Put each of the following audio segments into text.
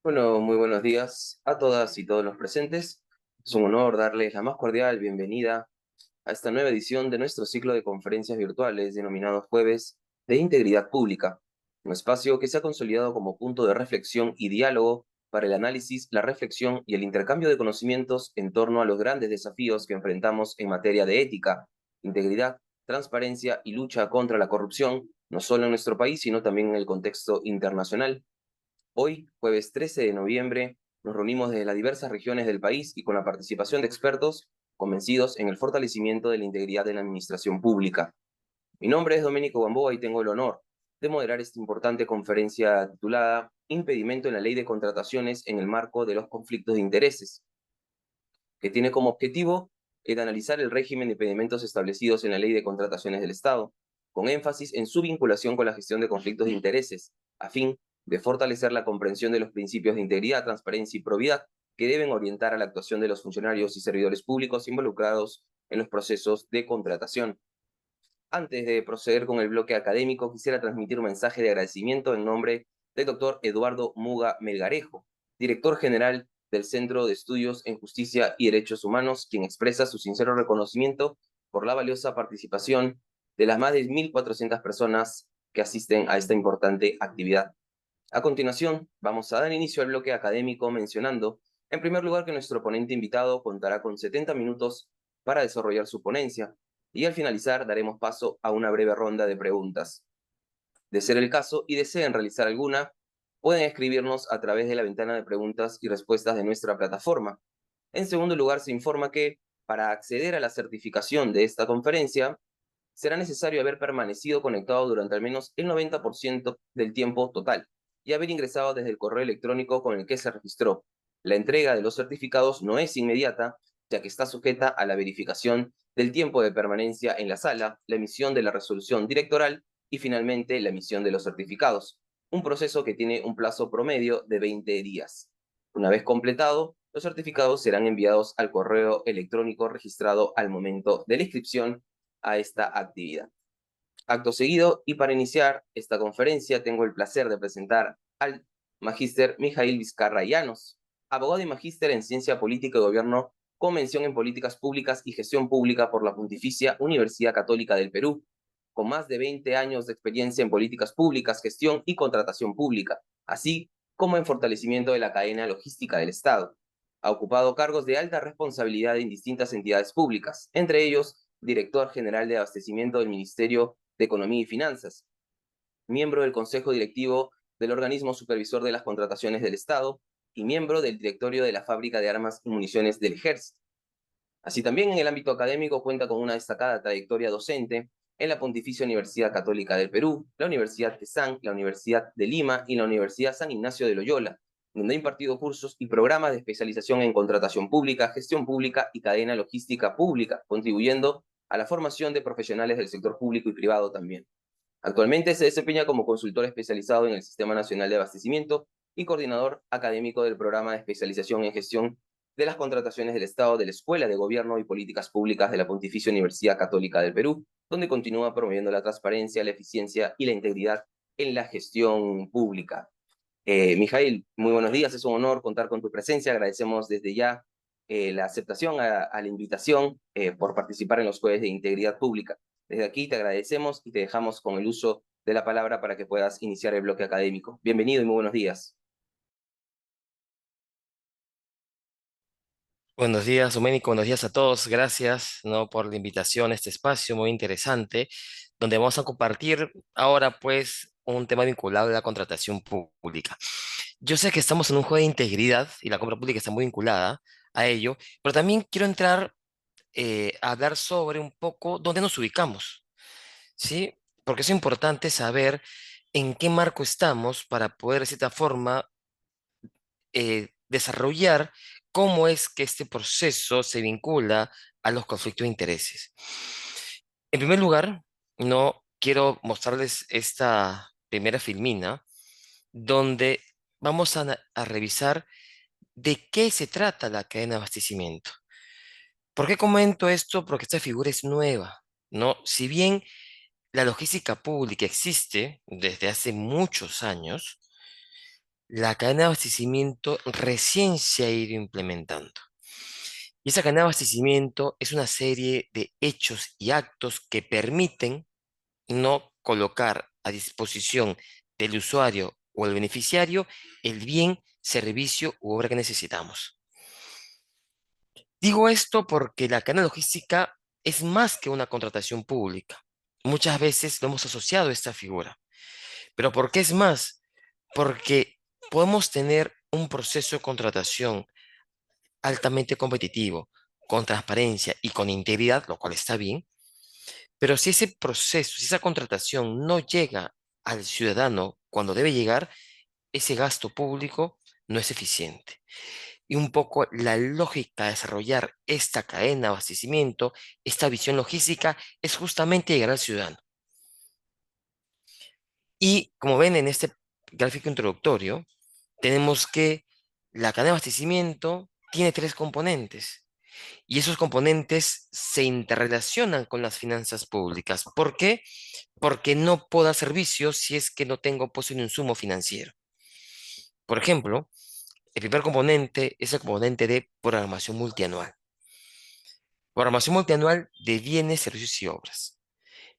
Bueno, muy buenos días a todas y todos los presentes. Es un honor darles la más cordial bienvenida a esta nueva edición de nuestro ciclo de conferencias virtuales denominado Jueves de Integridad Pública, un espacio que se ha consolidado como punto de reflexión y diálogo para el análisis, la reflexión y el intercambio de conocimientos en torno a los grandes desafíos que enfrentamos en materia de ética, integridad, transparencia y lucha contra la corrupción, no solo en nuestro país, sino también en el contexto internacional. Hoy, jueves 13 de noviembre, nos reunimos desde las diversas regiones del país y con la participación de expertos convencidos en el fortalecimiento de la integridad de la administración pública. Mi nombre es Domenico Gamboa y tengo el honor de moderar esta importante conferencia titulada Impedimento en la Ley de Contrataciones en el marco de los conflictos de intereses, que tiene como objetivo el analizar el régimen de impedimentos establecidos en la Ley de Contrataciones del Estado, con énfasis en su vinculación con la gestión de conflictos de intereses, a fin de fortalecer la comprensión de los principios de integridad, transparencia y probidad que deben orientar a la actuación de los funcionarios y servidores públicos involucrados en los procesos de contratación. Antes de proceder con el bloque académico, quisiera transmitir un mensaje de agradecimiento en nombre del doctor Eduardo Muga Melgarejo, director general del Centro de Estudios en Justicia y Derechos Humanos, quien expresa su sincero reconocimiento por la valiosa participación de las más de 1.400 personas que asisten a esta importante actividad. A continuación, vamos a dar inicio al bloque académico mencionando, en primer lugar, que nuestro ponente invitado contará con 70 minutos para desarrollar su ponencia y al finalizar daremos paso a una breve ronda de preguntas. De ser el caso y deseen realizar alguna, pueden escribirnos a través de la ventana de preguntas y respuestas de nuestra plataforma. En segundo lugar, se informa que para acceder a la certificación de esta conferencia, será necesario haber permanecido conectado durante al menos el 90% del tiempo total y haber ingresado desde el correo electrónico con el que se registró. La entrega de los certificados no es inmediata, ya que está sujeta a la verificación del tiempo de permanencia en la sala, la emisión de la resolución directoral y finalmente la emisión de los certificados, un proceso que tiene un plazo promedio de 20 días. Una vez completado, los certificados serán enviados al correo electrónico registrado al momento de la inscripción a esta actividad. Acto seguido, y para iniciar esta conferencia, tengo el placer de presentar al magíster Mijail Vizcarra Llanos, abogado y magíster en Ciencia Política y Gobierno con mención en Políticas Públicas y Gestión Pública por la Pontificia Universidad Católica del Perú, con más de 20 años de experiencia en políticas públicas, gestión y contratación pública, así como en fortalecimiento de la cadena logística del Estado. Ha ocupado cargos de alta responsabilidad en distintas entidades públicas, entre ellos director general de abastecimiento del Ministerio de Economía y Finanzas, miembro del Consejo Directivo del Organismo Supervisor de las Contrataciones del Estado y miembro del directorio de la Fábrica de Armas y Municiones del Ejército. Así también en el ámbito académico cuenta con una destacada trayectoria docente en la Pontificia Universidad Católica del Perú, la Universidad TESAN, la Universidad de Lima y la Universidad San Ignacio de Loyola, donde ha impartido cursos y programas de especialización en contratación pública, gestión pública y cadena logística pública, contribuyendo a la formación de profesionales del sector público y privado también. Actualmente se desempeña como consultor especializado en el Sistema Nacional de Abastecimiento y coordinador académico del programa de especialización en gestión de las contrataciones del Estado de la Escuela de Gobierno y Políticas Públicas de la Pontificia Universidad Católica del Perú, donde continúa promoviendo la transparencia, la eficiencia y la integridad en la gestión pública. Mijail, muy buenos días, es un honor contar con tu presencia. Agradecemos desde ya la aceptación a la invitación por participar en los jueves de integridad pública. Desde aquí te agradecemos y te dejamos con el uso de la palabra para que puedas iniciar el bloque académico. Bienvenido y muy buenos días. Buenos días, Doménico. Buenos días a todos. Gracias, ¿no? por la invitación a este espacio muy interesante, donde vamos a compartir ahora, pues, un tema vinculado a la contratación pública. Yo sé que estamos en un juego de integridad y la compra pública está muy vinculada a ello, pero también quiero entrar a hablar sobre un poco dónde nos ubicamos, ¿sí? Porque es importante saber en qué marco estamos para poder, de cierta forma, desarrollar cómo es que este proceso se vincula a los conflictos de intereses. En primer lugar, no quiero mostrarles esta primera filmina donde vamos a revisar de qué se trata la cadena de abastecimiento. ¿Por qué comento esto? Porque esta figura es nueva, ¿no? Si bien la logística pública existe desde hace muchos años, la cadena de abastecimiento recién se ha ido implementando. Y esa cadena de abastecimiento es una serie de hechos y actos que permiten no colocar a disposición del usuario o el beneficiario el bien, servicio u obra que necesitamos. Digo esto porque la cadena logística es más que una contratación pública. Muchas veces lo hemos asociado a esta figura. ¿Pero por qué es más? Porque podemos tener un proceso de contratación altamente competitivo, con transparencia y con integridad, lo cual está bien, pero si ese proceso, si esa contratación no llega al ciudadano cuando debe llegar, ese gasto público no es eficiente. Y un poco la lógica de desarrollar esta cadena de abastecimiento, esta visión logística, es justamente llegar al ciudadano. Y como ven en este gráfico introductorio, tenemos que la cadena de abastecimiento tiene tres componentes. Y esos componentes se interrelacionan con las finanzas públicas. ¿Por qué? Porque no puedo dar servicios si es que no tengo pues un insumo financiero. Por ejemplo, el primer componente es el componente de programación multianual. Programación multianual de bienes, servicios y obras,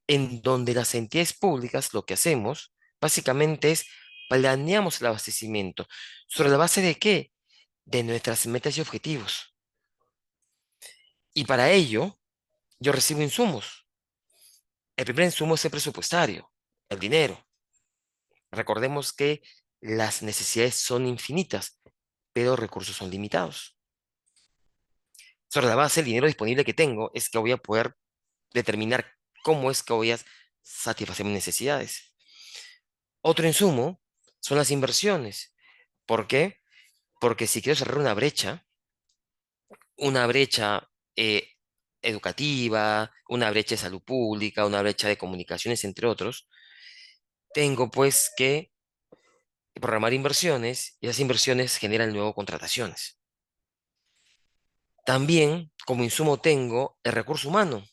en donde las entidades públicas lo que hacemos básicamente es planeamos el abastecimiento. ¿Sobre la base de qué? De nuestras metas y objetivos. Y para ello, yo recibo insumos. El primer insumo es el presupuestario, el dinero. Recordemos que las necesidades son infinitas, pero los recursos son limitados. Sobre la base del dinero disponible que tengo es que voy a poder determinar cómo es que voy a satisfacer mis necesidades. Otro insumo son las inversiones. ¿Por qué? Porque si quiero cerrar una brecha educativa, una brecha de salud pública, una brecha de comunicaciones, entre otros, tengo pues que programar inversiones y esas inversiones generan luego contrataciones. También, como insumo, tengo el recurso humano,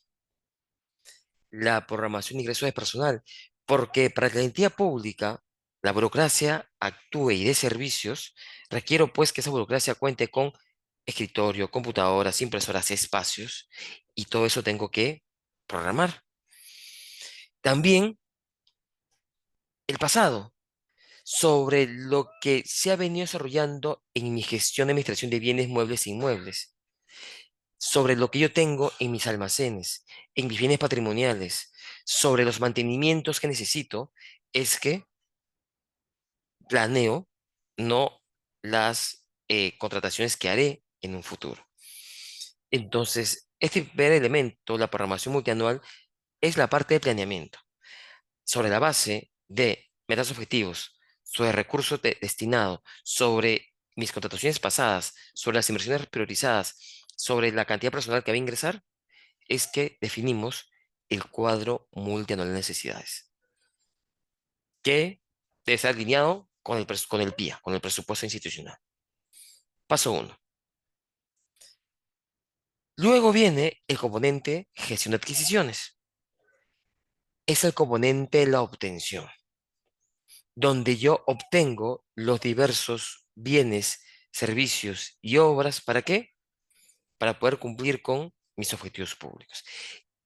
la programación de ingresos de personal, porque para que la entidad pública, la burocracia actúe y dé servicios, requiero pues que esa burocracia cuente con escritorio, computadoras, impresoras, espacios, y todo eso tengo que programar. También el pasado, sobre lo que se ha venido desarrollando en mi gestión de administración de bienes muebles e inmuebles, sobre lo que yo tengo en mis almacenes, en mis bienes patrimoniales, sobre los mantenimientos que necesito, es que planeo no las contrataciones que haré en un futuro. Entonces, este primer elemento, la programación multianual, es la parte de planeamiento. Sobre la base de metas objetivos, sobre recursos destinados, sobre mis contrataciones pasadas, sobre las inversiones priorizadas, sobre la cantidad personal que va a ingresar, es que definimos el cuadro multianual de necesidades, que debe estar alineado con con el PIA, con el presupuesto institucional. Paso uno. Luego viene el componente gestión de adquisiciones. Es el componente de la obtención, donde yo obtengo los diversos bienes, servicios y obras. ¿Para qué? Para poder cumplir con mis objetivos públicos.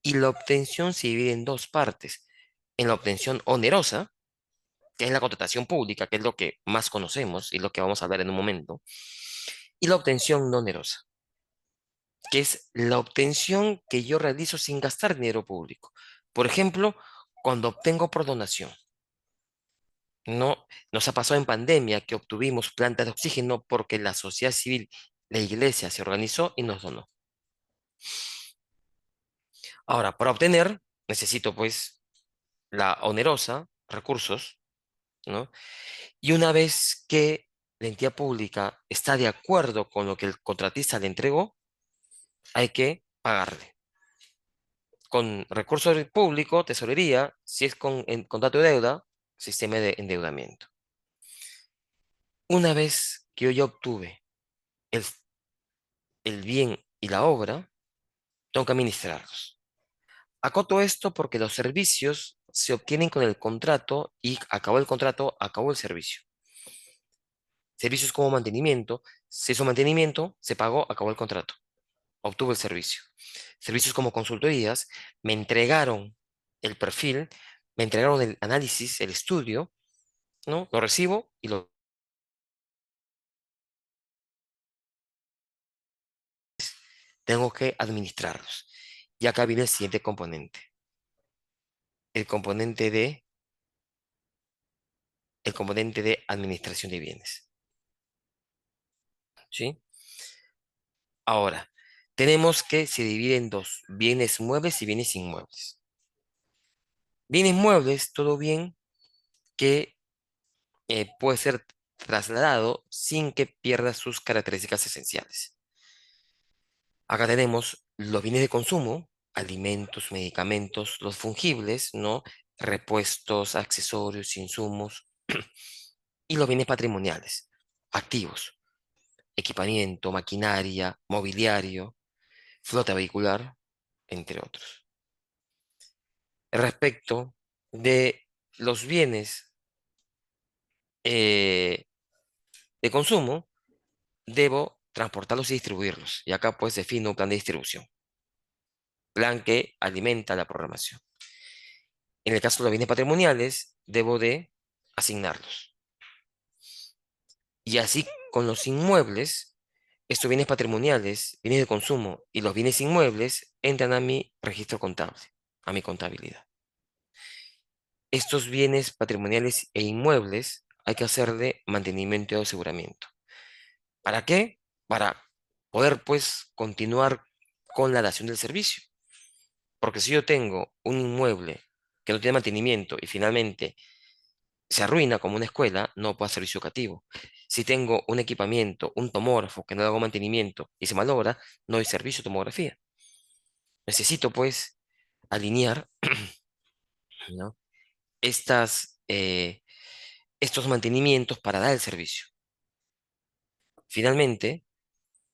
Y la obtención se divide en dos partes. En la obtención onerosa, que es la contratación pública, que es lo que más conocemos y lo que vamos a hablar en un momento, y la obtención no onerosa, que es la obtención que yo realizo sin gastar dinero público. Por ejemplo, cuando obtengo por donación. No nos ha pasado en pandemia que obtuvimos plantas de oxígeno porque la sociedad civil, la iglesia se organizó y nos donó. Ahora, para obtener, necesito pues la onerosa, recursos, ¿no? Y una vez que la entidad pública está de acuerdo con lo que el contratista le entregó, hay que pagarle. Con recursos públicos, tesorería, si es con contrato de deuda, sistema de endeudamiento. Una vez que yo ya obtuve el, el bien y la obra, tengo que administrarlos. Acoto esto porque los servicios se obtienen con el contrato y acabó el contrato, acabó el servicio. Servicios como mantenimiento, se hizo mantenimiento, se pagó, acabó el contrato, obtuvo el servicio. Servicios como consultorías, me entregaron el perfil, me entregaron el análisis, el estudio, ¿no? Lo recibo y lo tengo que administrarlos. Y acá viene el siguiente componente, el componente de, el componente de administración de bienes, ¿sí? Ahora, tenemos que se divide en dos, bienes muebles y bienes inmuebles. Bienes muebles, todo bien que puede ser trasladado sin que pierda sus características esenciales. Acá tenemos los bienes de consumo, alimentos, medicamentos, los fungibles, ¿no? Repuestos, accesorios, insumos, y los bienes patrimoniales, activos, equipamiento, maquinaria, mobiliario, flota vehicular, entre otros. Respecto de los bienes eh, de consumo, debo transportarlos y distribuirlos. Y acá pues defino un plan de distribución, plan que alimenta la programación. En el caso de los bienes patrimoniales, debo de asignarlos. Y así con los inmuebles, estos bienes patrimoniales, bienes de consumo y los bienes inmuebles entran a mi registro contable, a mi contabilidad. Estos bienes patrimoniales e inmuebles hay que hacerle mantenimiento y aseguramiento. ¿Para qué? Para poder pues continuar con la dación del servicio. Porque si yo tengo un inmueble que no tiene mantenimiento y finalmente se arruina como una escuela, no puedo hacer servicio educativo. Si tengo un equipamiento, un tomógrafo que no le hago mantenimiento y se malogra, no hay servicio de tomografía. Necesito pues alinear, ¿no? Estos mantenimientos para dar el servicio. Finalmente,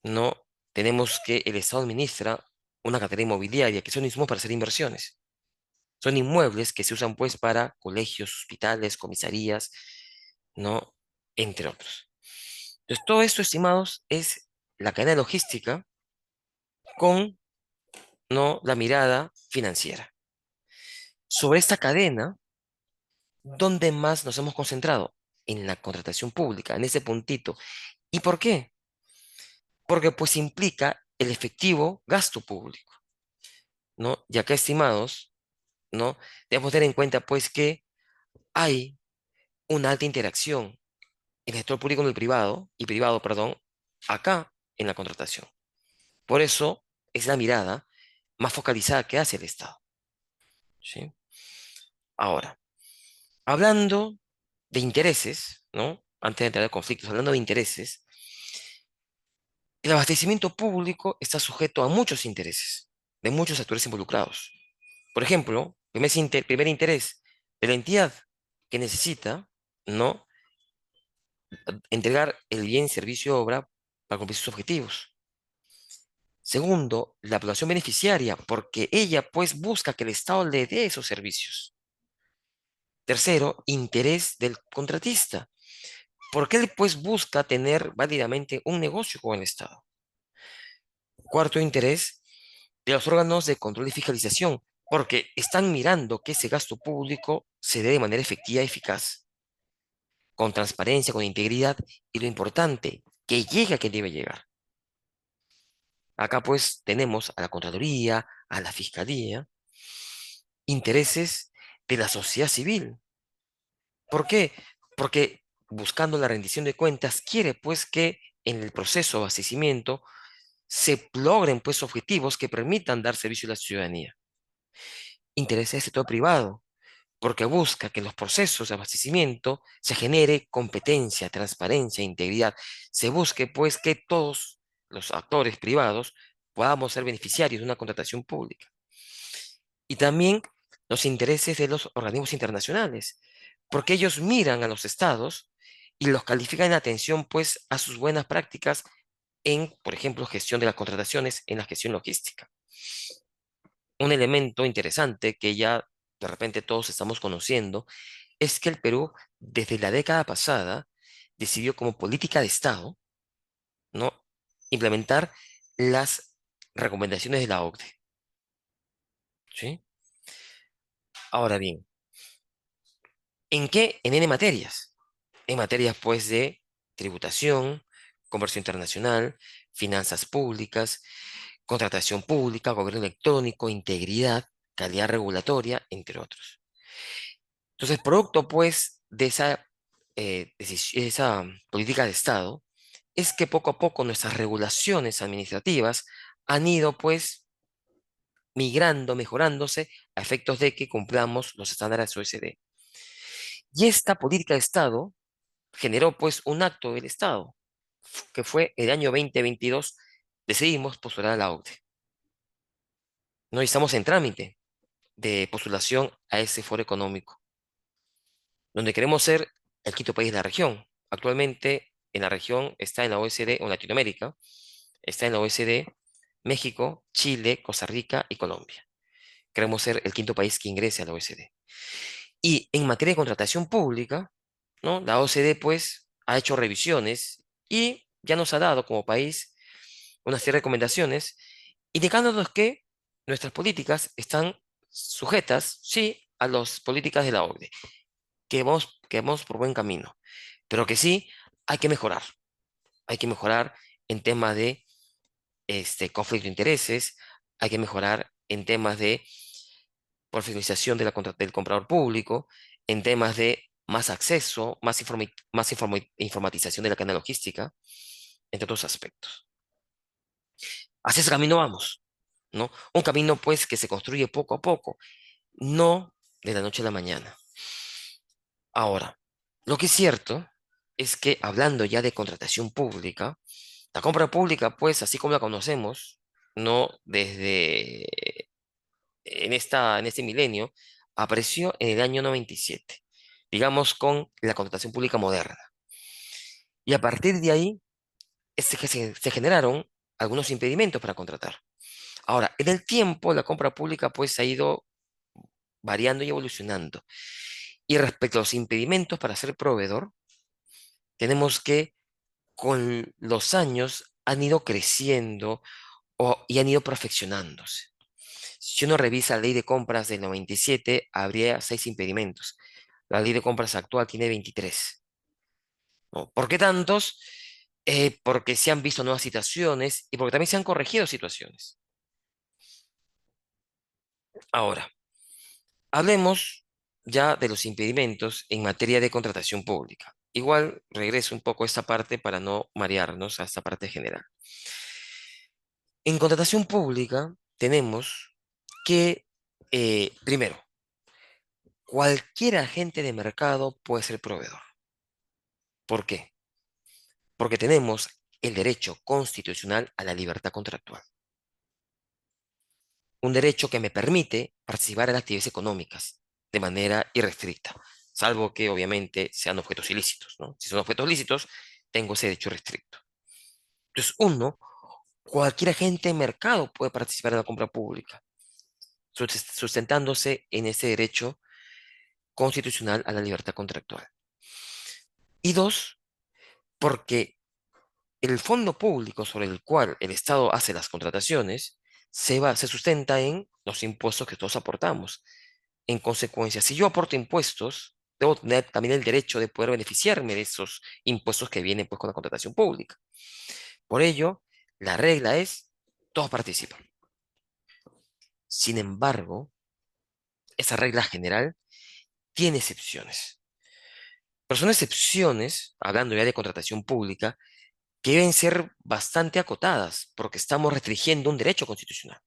no tenemos que el Estado administra una cartera inmobiliaria, que son insumos para hacer inversiones. Son inmuebles que se usan pues para colegios, hospitales, comisarías, ¿no? Entre otros. Entonces, todo esto, estimados, es la cadena logística con, ¿no? La mirada financiera. Sobre esta cadena, ¿dónde más nos hemos concentrado? En la contratación pública, en ese puntito. ¿Y por qué? Porque pues implica el efectivo gasto público, ¿no? Y acá, estimados, ¿no? Debemos tener en cuenta pues que hay una alta interacción el sector público con el privado, y privado, perdón, acá en la contratación. Por eso es la mirada más focalizada que hace el Estado, ¿sí? Ahora, hablando de intereses, ¿no? Antes de entrar en conflictos, hablando de intereses, el abastecimiento público está sujeto a muchos intereses de muchos actores involucrados. Por ejemplo, primer interés de la entidad que necesita, ¿no? Entregar el bien, servicio o obra para cumplir sus objetivos. Segundo, la población beneficiaria, porque ella pues busca que el Estado le dé esos servicios. Tercero, interés del contratista, porque él pues busca tener válidamente un negocio con el Estado. Cuarto, interés de los órganos de control y fiscalización, porque están mirando que ese gasto público se dé de manera efectiva y eficaz, con transparencia, con integridad y lo importante, que llegue a quien debe llegar. Acá pues tenemos a la Contraloría, a la Fiscalía, intereses de la sociedad civil. ¿Por qué? Porque buscando la rendición de cuentas quiere pues que en el proceso de abastecimiento se logren pues objetivos que permitan dar servicio a la ciudadanía. Intereses del sector privado, porque busca que en los procesos de abastecimiento se genere competencia, transparencia, integridad. Se busque pues que todos los actores privados podamos ser beneficiarios de una contratación pública. Y también los intereses de los organismos internacionales, porque ellos miran a los estados y los califican en atención pues a sus buenas prácticas en, por ejemplo, gestión de las contrataciones, en la gestión logística. Un elemento interesante que ya de repente todos estamos conociendo es que el Perú, desde la década pasada, decidió como política de Estado, ¿no? Implementar las recomendaciones de la OCDE, ¿sí? Ahora bien, ¿en qué? En N materias. En materias, pues, de tributación, comercio internacional, finanzas públicas, contratación pública, gobierno electrónico, integridad, calidad regulatoria, entre otros. Entonces, producto, pues, de esa política de Estado, es que poco a poco nuestras regulaciones administrativas han ido, pues, migrando, mejorándose a efectos de que cumplamos los estándares OECD. Y esta política de Estado generó, pues, un acto del Estado, que fue el año 2022, decidimos postular a la OCDE. ¿No? Y estamos en trámite de postulación a ese foro económico, donde queremos ser el quinto país de la región. Actualmente en la región está en la OECD, o en Latinoamérica, está en la OECD México, Chile, Costa Rica y Colombia. Queremos ser el quinto país que ingrese a la OECD. Y en materia de contratación pública, ¿no? La OCDE pues ha hecho revisiones y ya nos ha dado como país una serie de recomendaciones indicándonos que nuestras políticas están sujetas, sí, a las políticas de la OCDE, que vamos por buen camino, pero que sí hay que mejorar. Hay que mejorar en temas de conflicto de intereses, hay que mejorar en temas de profesionalización del comprador público, en temas de más acceso, informatización de la cadena logística, entre otros aspectos. Hacia ese camino vamos, ¿no? Un camino pues que se construye poco a poco, no de la noche a la mañana. Ahora, lo que es cierto es que hablando ya de contratación pública, la compra pública, pues, así como la conocemos, no desde en este milenio, apareció en el año 97, digamos, con la contratación pública moderna. Y a partir de ahí se generaron algunos impedimentos para contratar. Ahora, en el tiempo, la compra pública, pues, ha ido variando y evolucionando. Y respecto a los impedimentos para ser proveedor, tenemos que con los años han ido creciendo y han ido perfeccionándose. Si uno revisa la ley de compras del 97, habría 6 impedimentos. La ley de compras actual tiene 23. ¿No? ¿Por qué tantos? Porque se han visto nuevas situaciones y porque también se han corregido situaciones. Ahora, hablemos ya de los impedimentos en materia de contratación pública. Igual regreso un poco a esta parte para no marearnos a esta parte general. En contratación pública tenemos que, primero, cualquier agente de mercado puede ser proveedor. ¿Por qué? Porque tenemos el derecho constitucional a la libertad contractual. Un derecho que me permite participar en actividades económicas de manera irrestricta, salvo que obviamente sean objetos ilícitos, ¿no? Si son objetos lícitos, tengo ese derecho restricto. Entonces, cualquier agente de mercado puede participar en la compra pública, sustentándose en ese derecho constitucional a la libertad contractual. Y dos, porque el fondo público sobre el cual el Estado hace las contrataciones se sustenta en los impuestos que todos aportamos. En consecuencia, si yo aporto impuestos, debo tener también el derecho de poder beneficiarme de esos impuestos que vienen pues, con la contratación pública. Por ello, la regla es, todos participan. Sin embargo, esa regla general tiene excepciones. Pero son excepciones, hablando ya de contratación pública, que deben ser bastante acotadas, porque estamos restringiendo un derecho constitucional.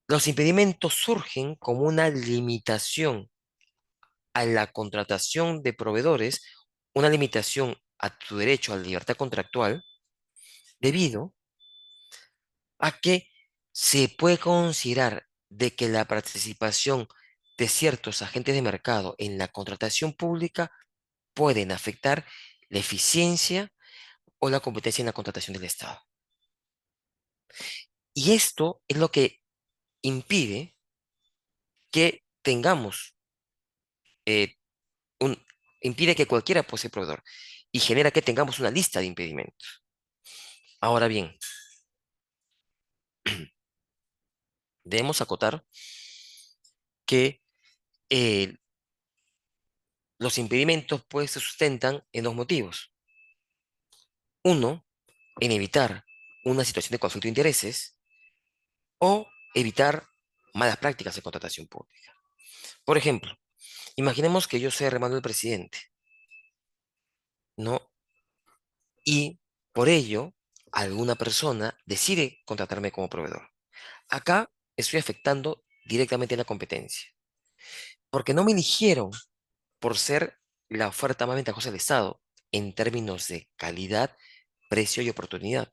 Los impedimentos surgen como una limitación a la contratación de proveedores, una limitación a tu derecho a la libertad contractual, debido a que se puede considerar de que la participación de ciertos agentes de mercado en la contratación pública pueden afectar la eficiencia o la competencia en la contratación del Estado. Y esto es lo que impide que tengamos eh, un impide que cualquiera posee proveedor y genera que tengamos una lista de impedimentos. Ahora bien, debemos acotar que eh, los impedimentos pues se sustentan en dos motivos. Uno, en evitar una situación de conflicto de intereses o evitar malas prácticas de contratación pública. Por ejemplo, imaginemos que yo soy hermano del presidente, ¿no? Y por ello, alguna persona decide contratarme como proveedor. Acá estoy afectando directamente la competencia, porque no me eligieron por ser la oferta más ventajosa del Estado en términos de calidad, precio y oportunidad,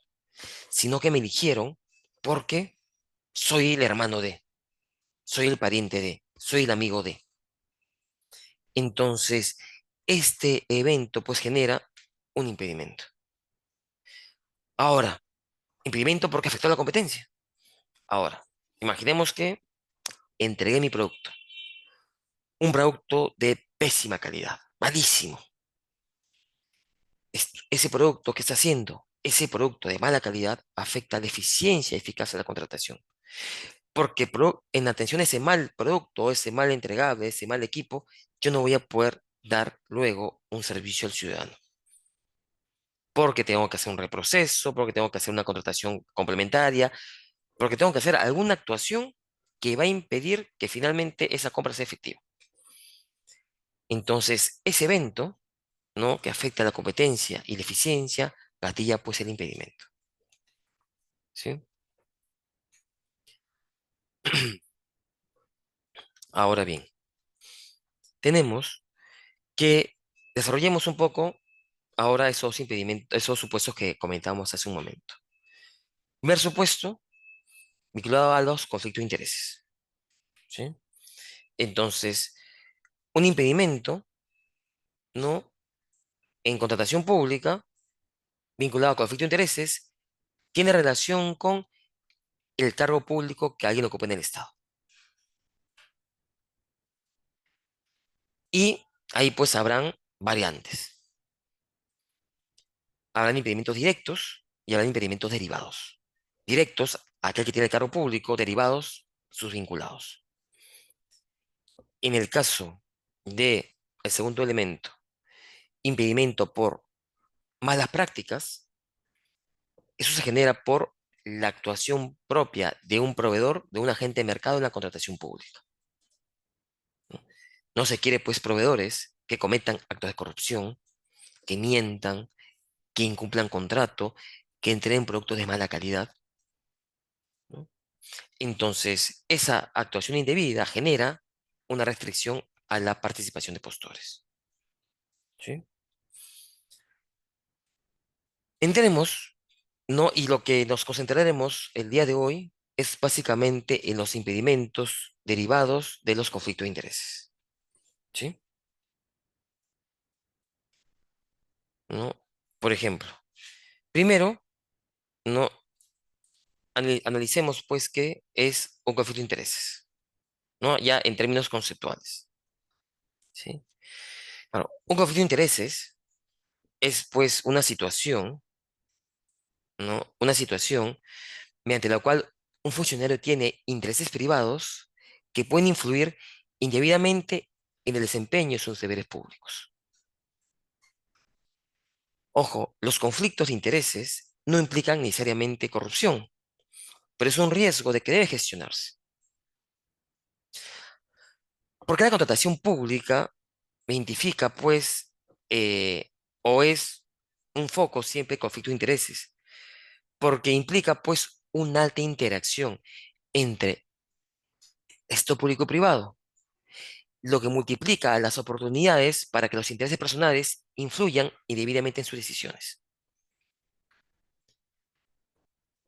sino que me eligieron porque soy el hermano de, soy el pariente de, soy el amigo de. Entonces, este evento pues genera un impedimento. Ahora, impedimento porque afectó la competencia. Ahora, imaginemos que entregué mi producto, un producto de pésima calidad, malísimo. Ese producto que está haciendo, ese producto de mala calidad afecta la eficiencia y eficacia de la contratación. Porque en atención a ese mal producto, ese mal entregable, ese mal equipo, yo no voy a poder dar luego un servicio al ciudadano. Porque tengo que hacer un reproceso, porque tengo que hacer una contratación complementaria, porque tengo que hacer alguna actuación que va a impedir que finalmente esa compra sea efectiva. Entonces, ese evento, ¿no? Que afecta a la competencia y la eficiencia, gatilla pues el impedimento. ¿Sí? Ahora bien, tenemos que desarrollemos un poco ahora esos impedimentos, esos supuestos que comentamos hace un momento. Primer supuesto, vinculado a los conflictos de intereses. ¿Sí? Entonces, un impedimento, ¿no? En contratación pública, vinculado a conflicto de intereses, tiene relación con el cargo público que alguien ocupa en el Estado. Y ahí pues habrán variantes. Habrán impedimentos directos y habrán impedimentos derivados. Directos, aquel que tiene el cargo público; derivados, sus vinculados. En el caso de el segundo elemento, impedimento por malas prácticas, eso se genera por la actuación propia de un proveedor, de un agente de mercado en la contratación pública. ¿No? No se quiere, pues, proveedores que cometan actos de corrupción, que mientan, que incumplan contrato, que entreguen productos de mala calidad. ¿No? Entonces, esa actuación indebida genera una restricción a la participación de postores. ¿Sí? Entremos, ¿no? Y lo que nos concentraremos el día de hoy es básicamente en los impedimentos derivados de los conflictos de intereses. ¿Sí? ¿No? Por ejemplo, primero, ¿no? Analicemos pues qué es un conflicto de intereses, ¿no? Ya en términos conceptuales. ¿Sí? Bueno, un conflicto de intereses es pues una situación, ¿no? Una situación mediante la cual un funcionario tiene intereses privados que pueden influir indebidamente en el desempeño de sus deberes públicos. Ojo, los conflictos de intereses no implican necesariamente corrupción, pero es un riesgo de que debe gestionarse. Porque la contratación pública identifica, pues, o es un foco siempre de conflicto de intereses, porque implica, pues, una alta interacción entre esto público y privado, lo que multiplica las oportunidades para que los intereses personales influyan indebidamente en sus decisiones.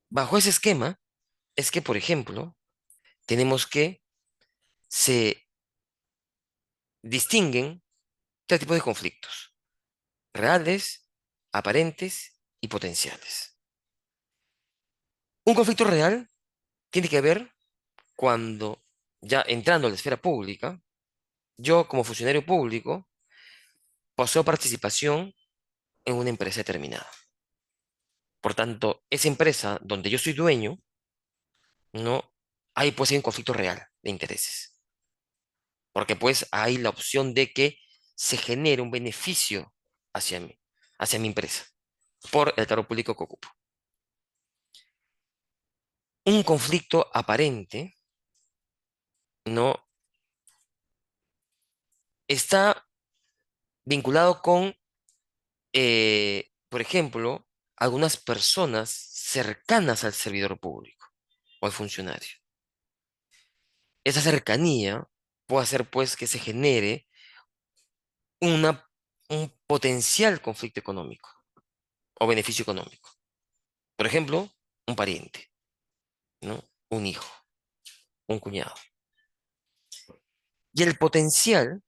Bajo ese esquema es que, por ejemplo, tenemos que se distinguen tres tipos de conflictos: reales, aparentes y potenciales. Un conflicto real tiene que ver cuando, ya entrando a la esfera pública, yo como funcionario público poseo participación en una empresa determinada. Por tanto, esa empresa donde yo soy dueño, no hay pues hay un conflicto real de intereses, porque pues hay la opción de que se genere un beneficio hacia mí, hacia mi empresa, por el cargo público que ocupo. Un conflicto aparente no está vinculado con, por ejemplo, algunas personas cercanas al servidor público o al funcionario. Esa cercanía puede hacer pues que se genere una, un potencial conflicto económico o beneficio económico. Por ejemplo, un pariente, ¿no? Un hijo, un cuñado. Y el potencial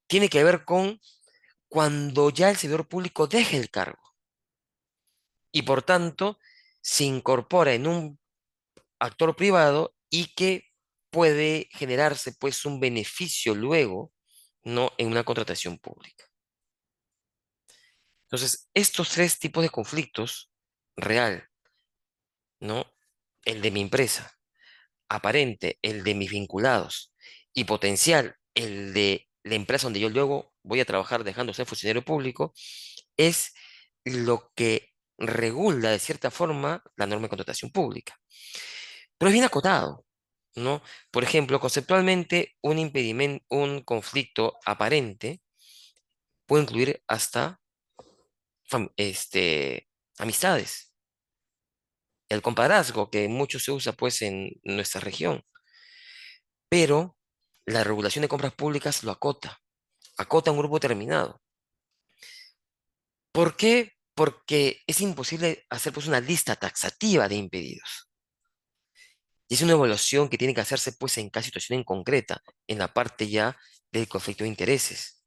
tiene que ver con cuando ya el servidor público deje el cargo y por tanto se incorpora en un actor privado y que puede generarse pues un beneficio luego, no en una contratación pública. Entonces, estos tres tipos de conflictos, real, ¿no? El de mi empresa, aparente, el de mis vinculados, y potencial, el de la empresa donde yo luego voy a trabajar dejando de ser funcionario público, es lo que regula de cierta forma la norma de contratación pública. Pero es bien acotado, ¿no? Por ejemplo, conceptualmente, un impedimento, un conflicto aparente puede incluir hasta amistades. El compadrazgo, que mucho se usa pues en nuestra región, pero la regulación de compras públicas lo acota a un grupo determinado. ¿Por qué? Porque es imposible hacer pues una lista taxativa de impedidos. Y es una evaluación que tiene que hacerse pues en cada situación en concreta, en la parte ya del conflicto de intereses.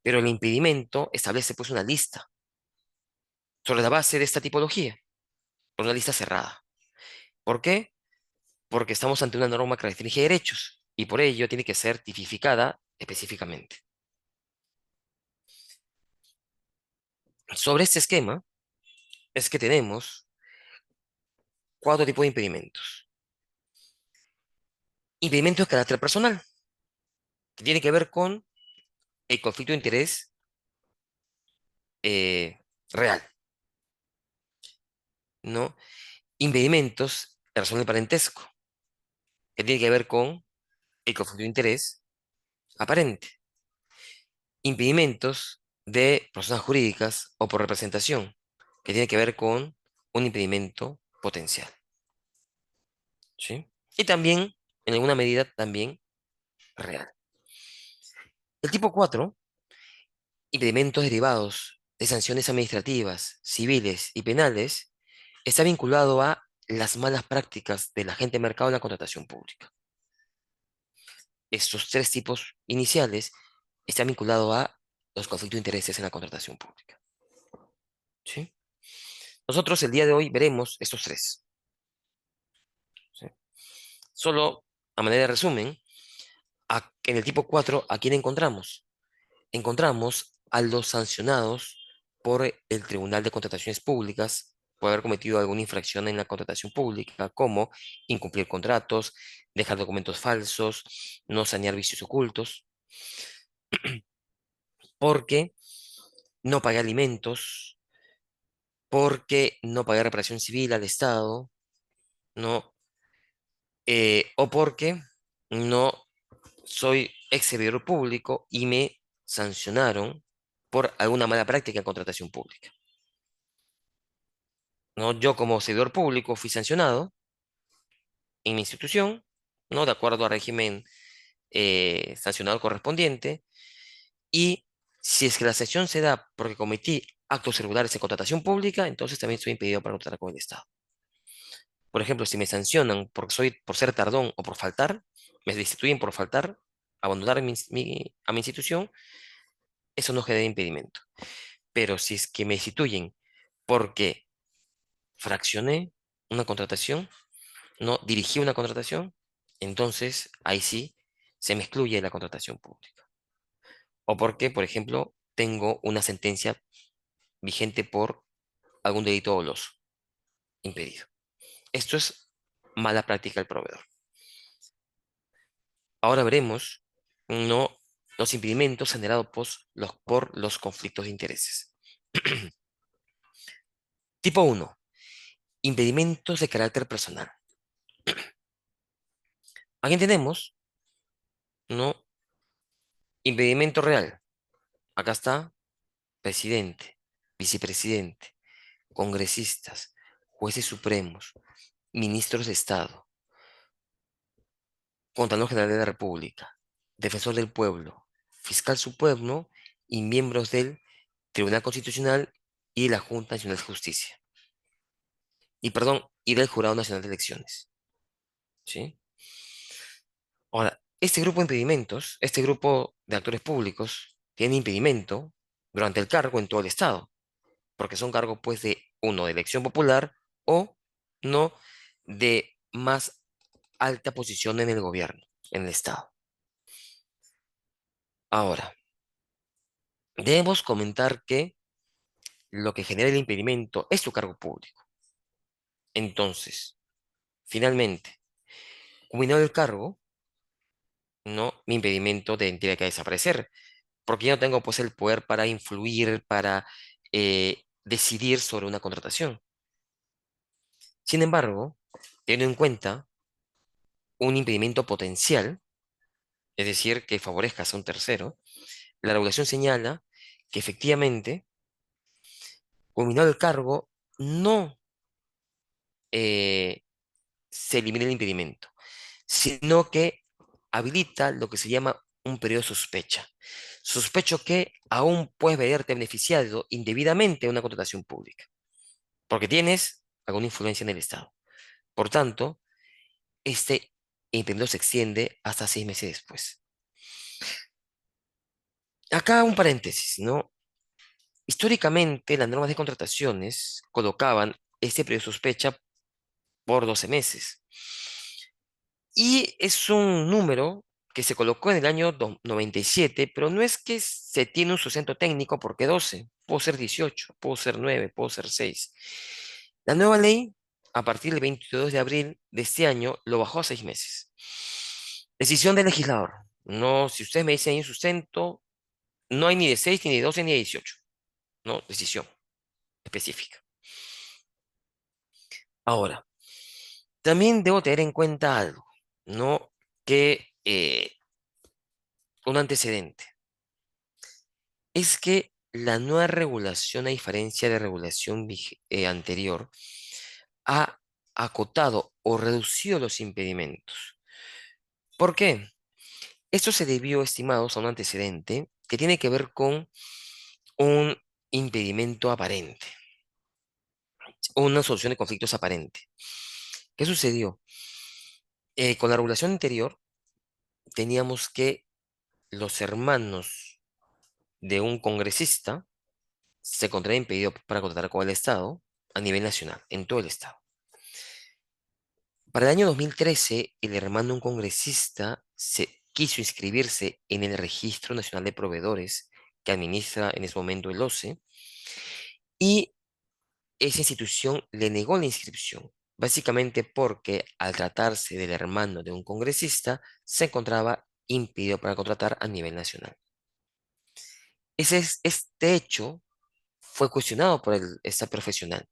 Pero el impedimento establece pues una lista sobre la base de esta tipología, por una lista cerrada. ¿Por qué? Porque estamos ante una norma que restringe derechos y por ello tiene que ser tipificada específicamente. Sobre este esquema es que tenemos cuatro tipos de impedimentos. Impedimentos de carácter personal, que tiene que ver con el conflicto de interés eh, real, ¿no? Impedimentos de razón de parentesco, que tiene que ver con el conflicto de interés aparente. Impedimentos de personas jurídicas o por representación, que tiene que ver con un impedimento potencial, ¿sí? Y también, en alguna medida, también real. El tipo 4, impedimentos derivados de sanciones administrativas, civiles y penales, está vinculado a las malas prácticas del agente de mercado en la contratación pública. Estos tres tipos iniciales están vinculados a los conflictos de intereses en la contratación pública, ¿sí? Nosotros el día de hoy veremos estos tres, ¿sí? Solo a manera de resumen, en el tipo 4, ¿a quién encontramos? Encontramos a los sancionados por el Tribunal de Contrataciones Públicas por haber cometido alguna infracción en la contratación pública, como incumplir contratos, dejar documentos falsos, no sanear vicios ocultos, porque no pagué alimentos, porque no pagué reparación civil al Estado, no, o porque no soy ex servidor público y me sancionaron por alguna mala práctica en contratación pública. ¿No? Yo como servidor público fui sancionado en mi institución, ¿no? De acuerdo al régimen sancionado correspondiente, y si es que la sanción se da porque cometí actos irregulares en contratación pública, entonces también estoy impedido para contratar con el Estado. Por ejemplo, si me sancionan por ser tardón o por faltar, me destituyen por faltar, abandonar a mi institución, eso no genera impedimento. Pero si es que me destituyen porque fraccioné una contratación, no dirigí una contratación, entonces ahí sí se me excluye la contratación pública. o porque, por ejemplo, tengo una sentencia vigente por algún delito doloso impedido. Esto es mala práctica del proveedor. Ahora veremos no, los impedimentos generados por los conflictos de intereses. Tipo uno, impedimentos de carácter personal. Aquí tenemos, ¿no? Impedimento real. Acá está presidente, vicepresidente, congresistas, jueces supremos, ministros de Estado, Contralor General de la República, defensor del pueblo, fiscal supremo y miembros del Tribunal Constitucional y de la Junta Nacional de Justicia. Y perdón, y del Jurado Nacional de Elecciones. ¿Sí? Ahora, este grupo de impedimentos, este grupo de actores públicos, tiene impedimento durante el cargo en todo el Estado, porque son cargos, pues, de uno, de elección popular o no de más alta posición en el gobierno, en el Estado. Ahora, debemos comentar que lo que genera el impedimento es su cargo público. Entonces, finalmente, culminado el cargo, no, mi impedimento tendría que desaparecer, porque yo no tengo pues el poder para influir, para decidir sobre una contratación. Sin embargo, teniendo en cuenta un impedimento potencial, es decir, que favorezca a un tercero, la regulación señala que efectivamente, culminado el cargo, no eh, se elimina el impedimento, sino que habilita lo que se llama un periodo de sospecha. Sospecho que aún puedes verte beneficiado indebidamente de una contratación pública, porque tienes alguna influencia en el Estado. Por tanto, este impedimento se extiende hasta 6 meses después. Acá un paréntesis, ¿no? Históricamente, las normas de contrataciones colocaban este periodo de sospecha por 12 meses. Y es un número que se colocó en el año 97, pero no es que se tiene un sustento técnico porque 12, puedo ser 18, puedo ser 9, puedo ser 6. La nueva ley, a partir del 22 de abril de este año, lo bajó a 6 meses. Decisión del legislador. No, si ustedes me dicen hay un sustento, no hay ni de 6, ni de 12, ni de 18. No, decisión específica. Ahora, también debo tener en cuenta algo, ¿no? Que un antecedente. Es que la nueva regulación, a diferencia de regulación anterior, ha acotado o reducido los impedimentos. ¿Por qué? Esto se debió, estimados, a un antecedente que tiene que ver con un impedimento aparente, una solución de conflictos aparente. ¿Qué sucedió? Con la regulación anterior teníamos que los hermanos de un congresista se encontraban impedidos para contratar con el Estado a nivel nacional, en todo el Estado. Para el año 2013, el hermano de un congresista se quiso inscribirse en el Registro Nacional de Proveedores que administra en ese momento el OCE y esa institución le negó la inscripción, básicamente porque al tratarse del hermano de un congresista se encontraba impedido para contratar a nivel nacional. Este hecho fue cuestionado por esta profesional,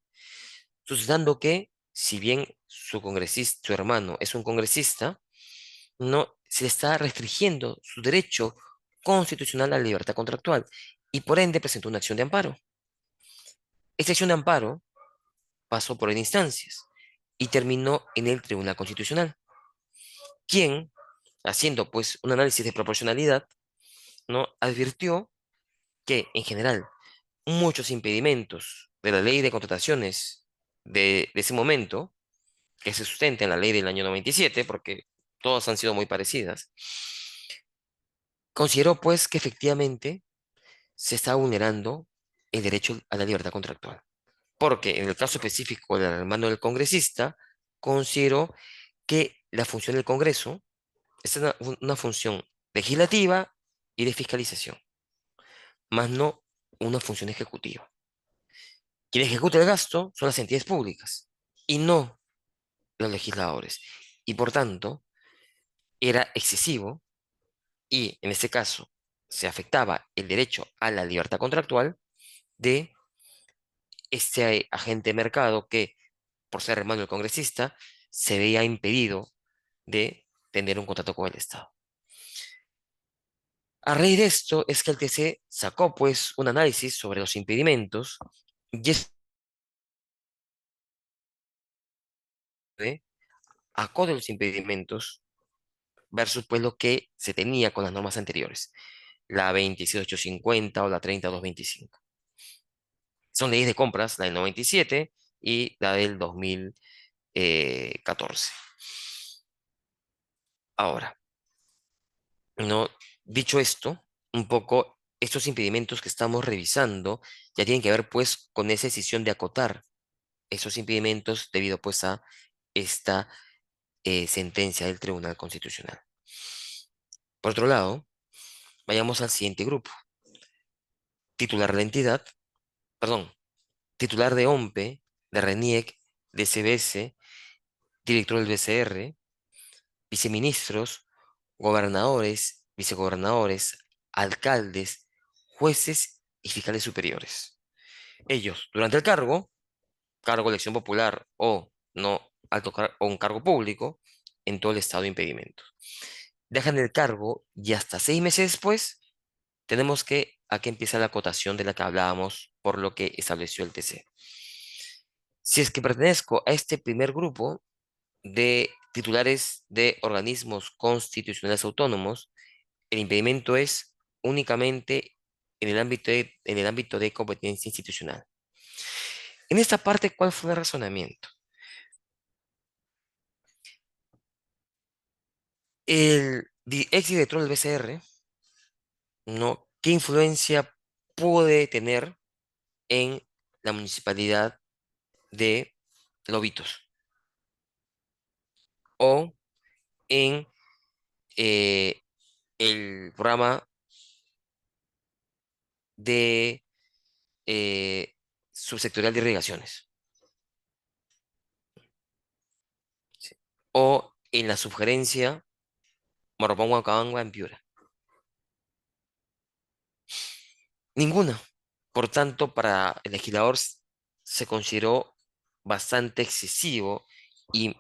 suscitando que, si bien su congresista, su hermano es un congresista, no se le está restringiendo su derecho constitucional a la libertad contractual y por ende presentó una acción de amparo. Esta acción de amparo pasó por instancias y terminó en el Tribunal Constitucional, quien, haciendo pues un análisis de proporcionalidad, no advirtió que en general muchos impedimentos de la ley de contrataciones de ese momento, que se sustenta en la ley del año 97, porque todas han sido muy parecidas, consideró pues que efectivamente se está vulnerando el derecho a la libertad contractual. Porque en el caso específico del hermano del congresista, considero que la función del Congreso es una función legislativa y de fiscalización. más no una función ejecutiva. Quien ejecuta el gasto son las entidades públicas y no los legisladores. Y por tanto, era excesivo y en este caso se afectaba el derecho a la libertad contractual de este agente de mercado que, por ser hermano del congresista, se veía impedido de tener un contrato con el Estado. A raíz de esto es que el TC sacó pues un análisis sobre los impedimentos y este acorde a los impedimentos versus pues lo que se tenía con las normas anteriores, la 26850 o la 30225. Son leyes de compras, la del 97 y la del 2014. Ahora, ¿no? Dicho esto, un poco estos impedimentos que estamos revisando ya tienen que ver pues con esa decisión de acotar esos impedimentos debido pues a esta sentencia del Tribunal Constitucional. Por otro lado, vayamos al siguiente grupo. Titular de la entidad, perdón, titular de OMPE, de RENIEC, de CBS, director del BCR, viceministros, gobernadores, vicegobernadores, alcaldes, jueces y fiscales superiores. Ellos, durante el cargo de elección popular o no o un cargo público, en todo el estado de impedimento. Dejan el cargo y hasta 6 meses después tenemos que aquí empieza la acotación de la que hablábamos por lo que estableció el TC. Si es que pertenezco a este primer grupo de titulares de organismos constitucionales autónomos, el impedimento es únicamente en el ámbito de competencia institucional. En esta parte, ¿cuál fue el razonamiento? El exdirector del BCR, ¿no? ¿Qué influencia puede tener en la municipalidad de Lobitos o en eh, el programa de subsectorial de irrigaciones, ¿sí? O en la sugerencia Morropón Huancabamba en Piura? Ninguna. Por tanto, para el legislador se consideró bastante excesivo y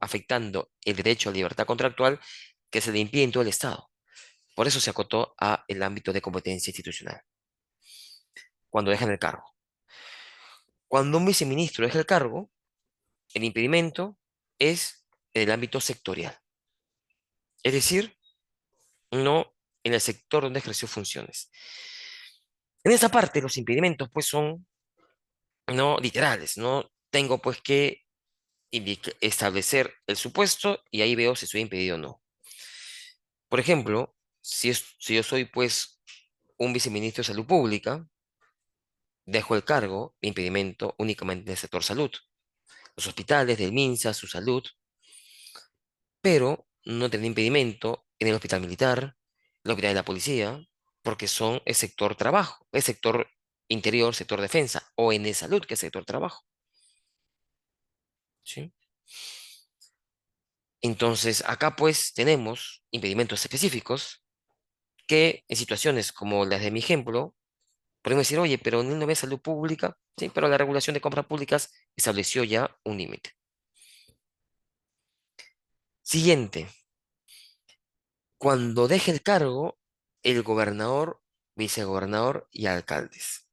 afectando el derecho a libertad contractual que se le impide en todo el Estado. Por eso se acotó a el ámbito de competencia institucional, cuando dejan el cargo. Cuando un viceministro deja el cargo, el impedimento es en el ámbito sectorial, es decir, no en el sector donde ejerció funciones. En esta parte, los impedimentos pues son no literales, no tengo pues que establecer el supuesto y ahí veo si estoy impedido o no. Por ejemplo, si yo soy pues un viceministro de Salud Pública, dejo el cargo de impedimento únicamente en el sector salud, los hospitales del MINSA, su salud, pero no tendré impedimento en el hospital militar, el hospital de la policía, porque son el sector trabajo, el sector interior, sector defensa, o en el salud, que es sector trabajo. ¿Sí? Entonces, acá pues tenemos impedimentos específicos que en situaciones como las de mi ejemplo, podemos decir, oye, pero en una vez salud pública, sí, pero la regulación de compras públicas estableció ya un límite. Siguiente, cuando deje el cargo, el gobernador, vicegobernador y alcaldes.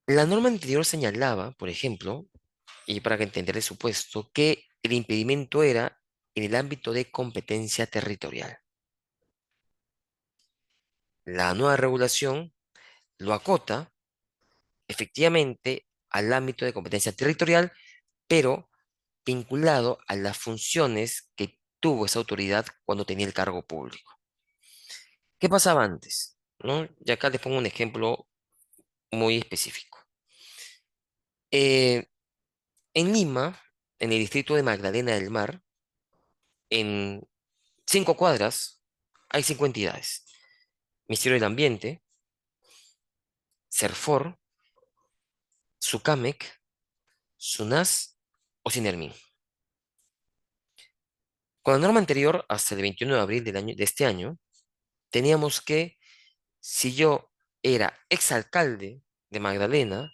La norma anterior señalaba, por ejemplo, y para que entender el supuesto, que el impedimento era en el ámbito de competencia territorial. La nueva regulación lo acota efectivamente al ámbito de competencia territorial, pero vinculado a las funciones que tuvo esa autoridad cuando tenía el cargo público. ¿Qué pasaba antes? ¿No? Y acá les pongo un ejemplo muy específico. Eh, en Lima, en el distrito de Magdalena del Mar, en 5 cuadras hay 5 entidades. Ministerio del Ambiente, CERFOR, SUCAMEC, SUNAS o SINERMIN. Con la norma anterior, hasta el 21 de abril de este año, teníamos que, si yo era exalcalde de Magdalena,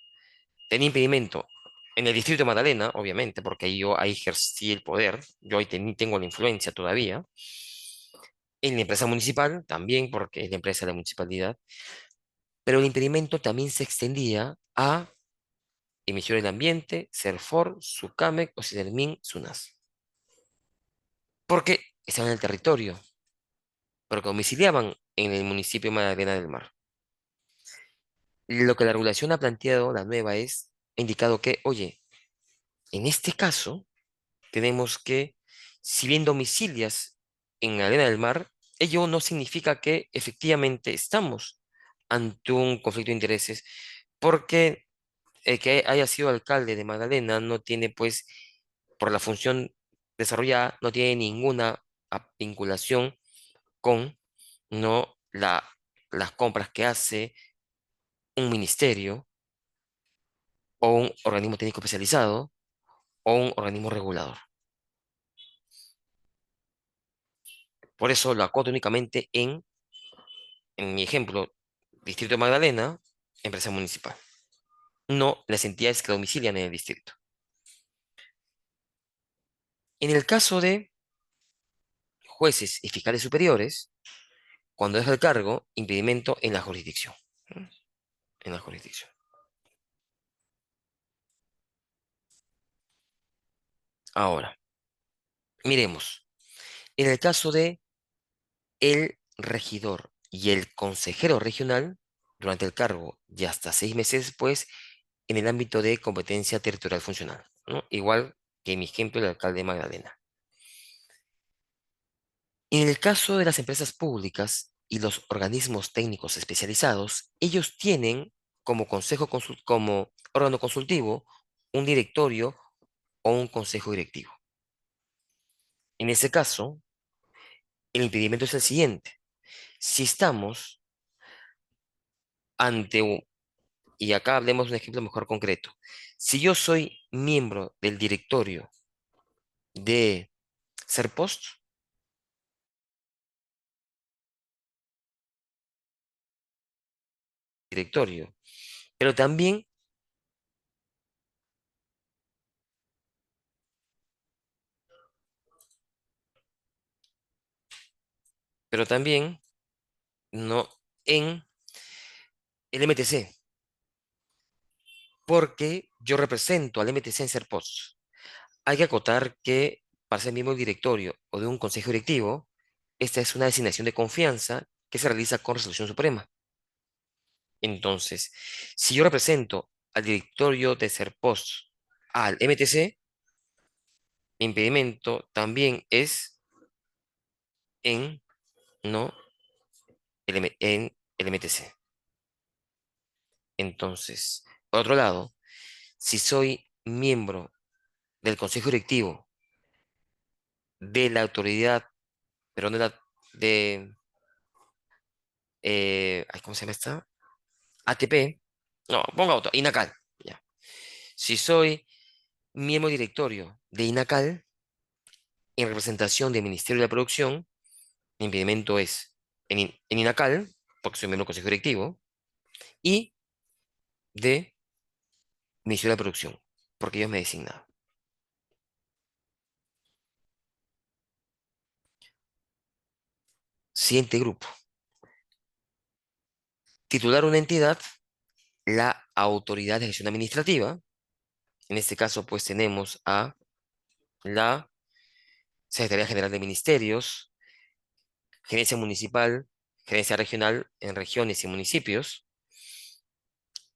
tenía impedimento en el distrito de Magdalena, obviamente, porque ahí ejercí el poder, yo ahí tengo la influencia todavía, en la empresa municipal también, porque es la empresa de la municipalidad, pero el impedimento también se extendía a emisión del ambiente, CERFOR, SUCAMEC o SINERMIN, SUNAS, porque estaban en el territorio, pero que domiciliaban en el municipio de Magdalena del Mar. Lo que la regulación ha planteado, la nueva, ha indicado que, oye, en este caso, tenemos que, si bien domicilias en la arena del mar, ello no significa que efectivamente estamos ante un conflicto de intereses, porque el que haya sido alcalde de Magdalena no tiene, pues, por la función desarrollada, no tiene ninguna vinculación con no las compras que hace un ministerio o un organismo técnico especializado o un organismo regulador. Por eso lo acoto únicamente en mi ejemplo, Distrito de Magdalena, empresa municipal, no las entidades que domicilian en el distrito. En el caso de jueces y fiscales superiores, cuando deja el cargo, impedimento en la jurisdicción. ¿Mm? En la jurisdicción. Ahora, miremos. En el caso de el regidor y el consejero regional, durante el cargo y hasta 6 meses después, en el ámbito de competencia territorial funcional, ¿no? Igual que en mi ejemplo, el alcalde de Magdalena. En el caso de las empresas públicas y los organismos técnicos especializados, ellos tienen como órgano consultivo un directorio o un consejo directivo. En ese caso, el impedimento es el siguiente. Si estamos ante un, y acá hablemos de un ejemplo mejor concreto. Si yo soy miembro del de Serpost, directorio, pero también, pero también no en el MTC, porque yo represento al MTC en Serpost. Hay que acotar que para ser miembro del directorio o de un consejo directivo, esta es una designación de confianza que se realiza con resolución suprema. Entonces, si yo represento al directorio de Serpost al MTC, mi impedimento también es en, no, en el MTC. Entonces, por otro lado, si soy miembro del consejo directivo de la autoridad, perdón, ay, ¿cómo se llama esta? ATP, no, ponga otro, INACAL, ya. Si soy miembro directorio de INACAL, en representación del Ministerio de la Producción, mi impedimento es en INACAL, porque soy miembro del Consejo Directivo, y de Ministerio de la Producción, porque ellos me designaron. Siguiente grupo. Titular una entidad, la Autoridad de Gestión Administrativa. En este caso, pues tenemos a la Secretaría General de Ministerios, Gerencia Municipal, Gerencia Regional en regiones y municipios,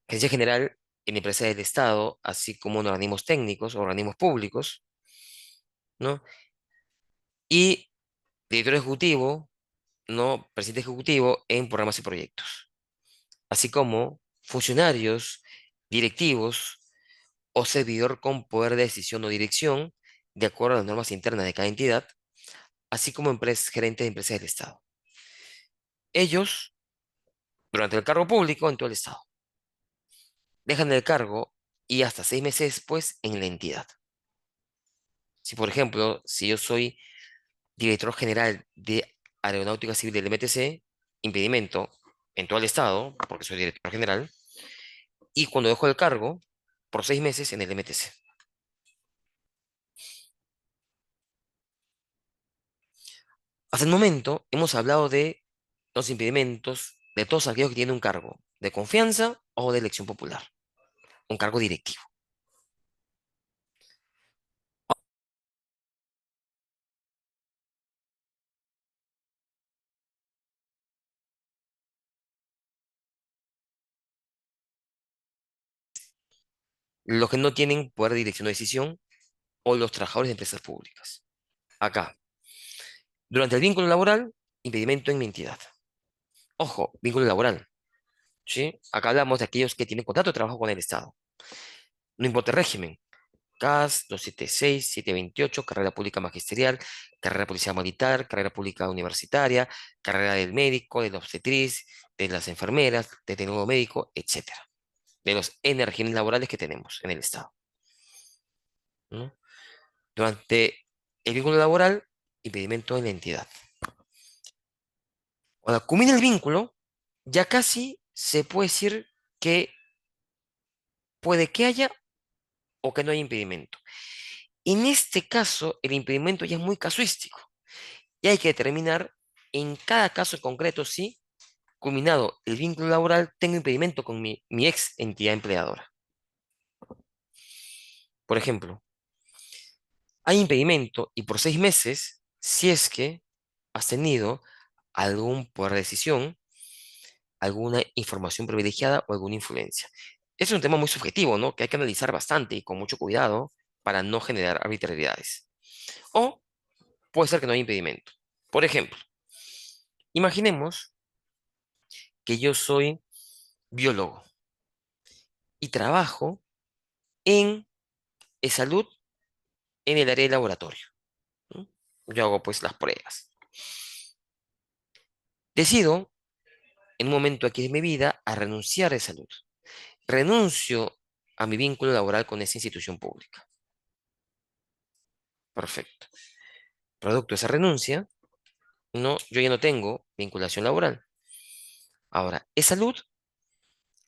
Gerencia General en empresas del Estado, así como en organismos técnicos, organismos públicos, ¿no? Y director ejecutivo, ¿no? Presidente ejecutivo en programas y proyectos, así como funcionarios, directivos o servidor con poder de decisión o dirección, de acuerdo a las normas internas de cada entidad, así como gerentes de empresas del Estado. Ellos durante el cargo público en todo el Estado. Dejan el cargo y hasta 6 meses después en la entidad. Si, por ejemplo, si yo soy director general de Aeronáutica Civil del MTC, impedimento en todo el Estado, porque soy director general, y cuando dejo el cargo, por 6 meses en el MTC. Hasta el momento hemos hablado de los impedimentos de todos aquellos que tienen un cargo de confianza o de elección popular, un cargo directivo. Los que no tienen poder de dirección o decisión o los trabajadores de empresas públicas. Acá, durante el vínculo laboral, impedimento en mi entidad. Ojo, vínculo laboral, ¿sí? Acá hablamos de aquellos que tienen contrato de trabajo con el Estado. No importa el régimen. CAS 276, 728, carrera pública magisterial, carrera policial militar, carrera pública universitaria, carrera del médico, de la obstetriz, de las enfermeras, de nuevo médico, etcétera. De los N regímenes laborales que tenemos en el Estado, ¿no? Durante el vínculo laboral, impedimento en la entidad. Cuando culmina el vínculo, ya casi se puede decir que puede que haya o que no haya impedimento. En este caso, el impedimento ya es muy casuístico y hay que determinar en cada caso concreto si, culminado el vínculo laboral, tengo impedimento con mi ex entidad empleadora. Por ejemplo, hay impedimento y por 6 meses si es que has tenido algún poder de decisión, alguna información privilegiada o alguna influencia. Es un tema muy subjetivo, ¿no? Que hay que analizar bastante y con mucho cuidado para no generar arbitrariedades. O puede ser que no haya impedimento. Por ejemplo, imaginemos que yo soy biólogo y trabajo en salud en el área de laboratorio, ¿no? Yo hago pues las pruebas. Decido en un momento aquí de mi vida a renunciar de salud. Renuncio a mi vínculo laboral con esa institución pública. Perfecto. Producto de esa renuncia, no, yo ya no tengo vinculación laboral. Ahora, salud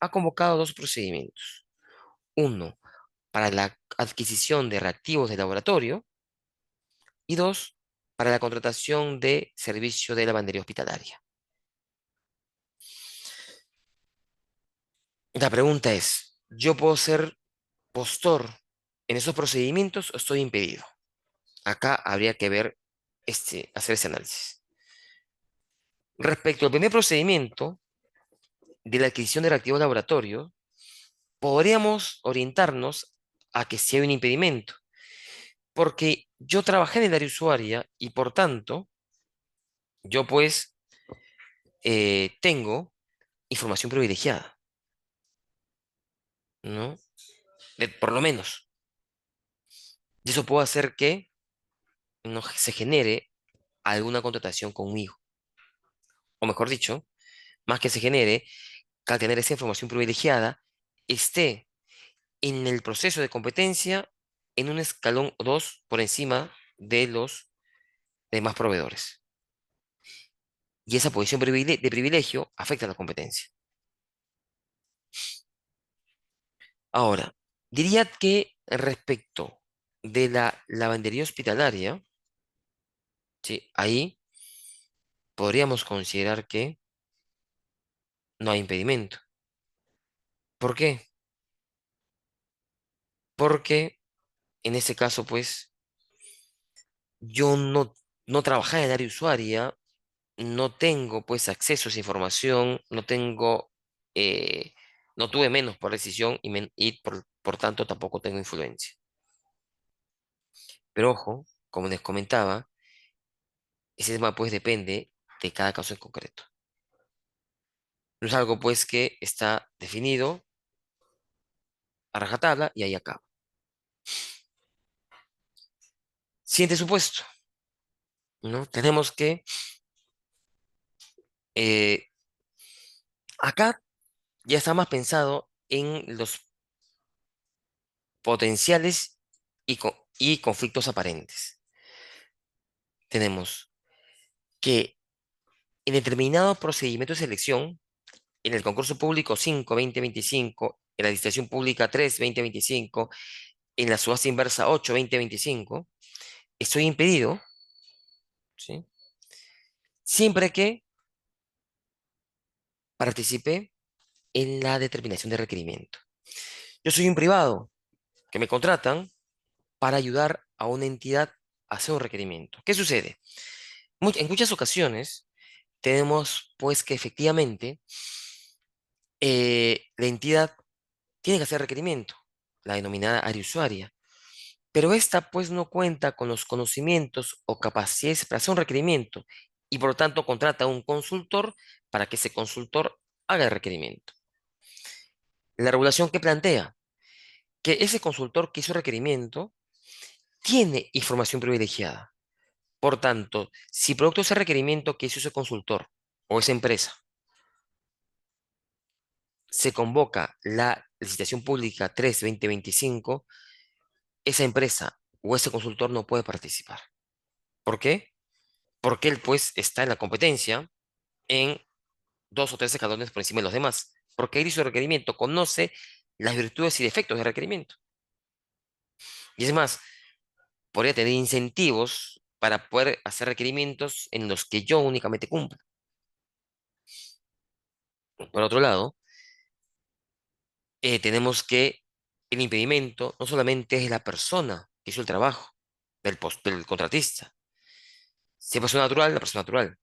ha convocado dos procedimientos. Uno, para la adquisición de reactivos de laboratorio y dos, para la contratación de servicio de lavandería hospitalaria. La pregunta es, ¿yo puedo ser postor en esos procedimientos o estoy impedido? Acá habría que ver, hacer ese análisis. Respecto al primer procedimiento de la adquisición de reactivos de laboratorio, podríamos orientarnos a que si hay un impedimento, porque yo trabajé en el área usuaria y por tanto, yo pues tengo información privilegiada, ¿no? Por lo menos. Y eso puede hacer que no se genere alguna contratación conmigo. O mejor dicho, más que se genere, que al tener esa información privilegiada, esté en el proceso de competencia en un escalón o dos por encima de los demás proveedores. Y esa posición de privilegio afecta a la competencia. Ahora, diría que respecto de la lavandería hospitalaria, ¿sí? Ahí podríamos considerar que no hay impedimento. ¿Por qué? Porque en ese caso, pues, yo no trabajaba en el área usuaria, no tengo, pues, acceso a esa información, no tengo, no tuve menos por decisión y por tanto tampoco tengo influencia. Pero ojo, como les comentaba, ese tema, pues, depende de cada caso en concreto. No es algo, pues, que está definido a rajatabla y ahí acaba. Siguiente supuesto, ¿no? Tenemos que eh, Acá ya está más pensado en los potenciales y conflictos aparentes. Tenemos que en determinado procedimiento de selección, en el concurso público 5-2025, en la licitación pública 3-2025, en la subasta inversa 8-2025, estoy impedido, ¿sí? Siempre que participe en la determinación de requerimiento. Yo soy un privado que me contratan para ayudar a una entidad a hacer un requerimiento. ¿Qué sucede? En muchas ocasiones tenemos pues que efectivamente la entidad tiene que hacer requerimiento, la denominada área usuaria, pero esta pues no cuenta con los conocimientos o capacidades para hacer un requerimiento y por lo tanto contrata a un consultor para que ese consultor haga el requerimiento. La regulación que plantea que ese consultor que hizo requerimiento tiene información privilegiada. Por tanto, si producto de ese requerimiento que hizo ese consultor o esa empresa se convoca la licitación pública 3-2025, esa empresa o ese consultor no puede participar. ¿Por qué? Porque él pues está en la competencia en dos o tres escalones por encima de los demás. Porque él hizo el requerimiento, conoce las virtudes y defectos del requerimiento. Y es más, podría tener incentivos para poder hacer requerimientos en los que yo únicamente cumplo. Por otro lado, tenemos que el impedimento no solamente es la persona que hizo el trabajo del contratista. Si es persona natural, la persona natural.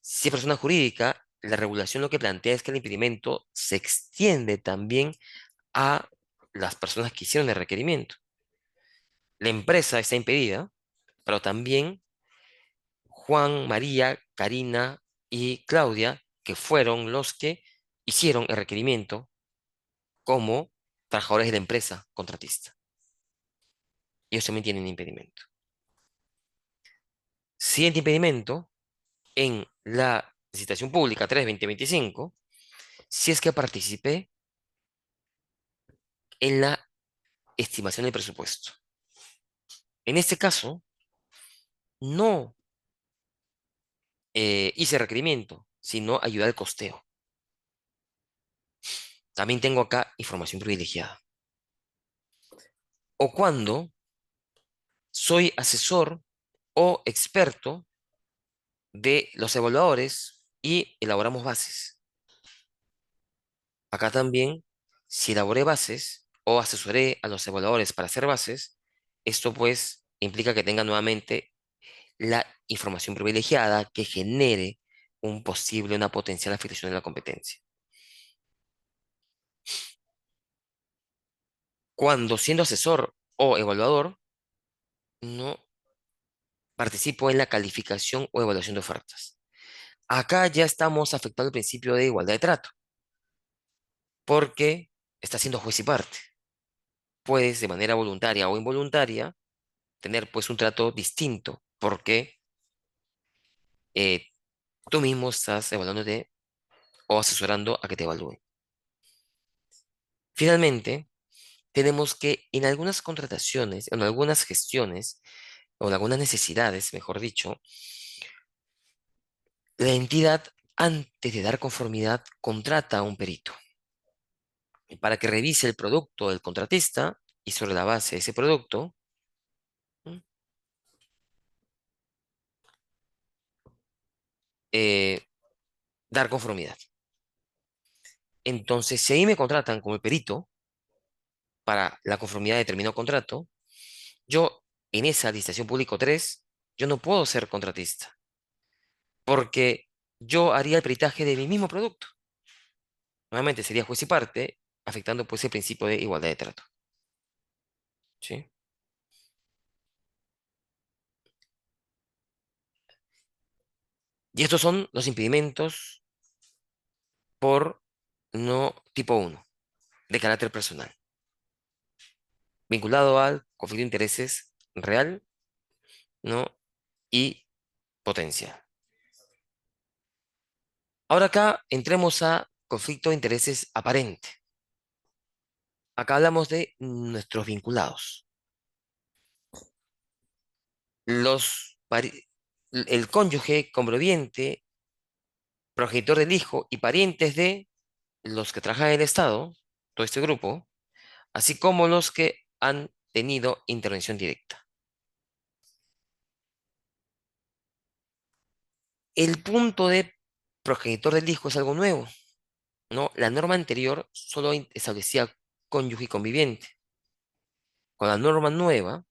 Si es persona jurídica, la regulación lo que plantea es que el impedimento se extiende también a las personas que hicieron el requerimiento. La empresa está impedida, pero también Juan, María, Karina y Claudia, que fueron los que hicieron el requerimiento como trabajadores de la empresa contratista. Ellos también tienen impedimento. Siguiente impedimento en la licitación pública 3-2025, si es que participé en la estimación del presupuesto. En este caso, no hice requerimiento, sino ayudar al costeo. También tengo acá información privilegiada. O cuando soy asesor o experto de los evaluadores y elaboramos bases. Acá también, si elaboré bases o asesoré a los evaluadores para hacer bases, esto pues implica que tenga nuevamente la información privilegiada que genere una potencial afectación de la competencia. Cuando siendo asesor o evaluador, no participo en la calificación o evaluación de ofertas. Acá ya estamos afectando el principio de igualdad de trato, porque está siendo juez y parte. Puedes, de manera voluntaria o involuntaria, tener pues un trato distinto, porque eh, tú mismo estás evaluándote o asesorando a que te evalúen. Finalmente, tenemos que en algunas contrataciones, en algunas gestiones, o en algunas necesidades, mejor dicho, la entidad, antes de dar conformidad, contrata a un perito para que revise el producto del contratista y sobre la base de ese producto, ¿m? eh, dar conformidad. Entonces, si ahí me contratan como el perito para la conformidad de determinado contrato, yo en esa licitación público 3 yo no puedo ser contratista, porque yo haría el peritaje de mi mismo producto. Nuevamente sería juez y parte, afectando pues el principio de igualdad de trato. ¿Sí? Y estos son los impedimentos por no tipo uno de carácter personal, vinculado al conflicto de intereses real, ¿no? Y potencial. Ahora acá entremos a conflicto de intereses aparente. Acá hablamos de nuestros vinculados. El cónyuge, conviviente, progenitor del hijo y parientes de los que trabajan en el Estado, todo este grupo, así como los que han tenido intervención directa. El punto de progenitor del hijo es algo nuevo, ¿no? La norma anterior solo establecía cónyuge y conviviente. Con la norma nueva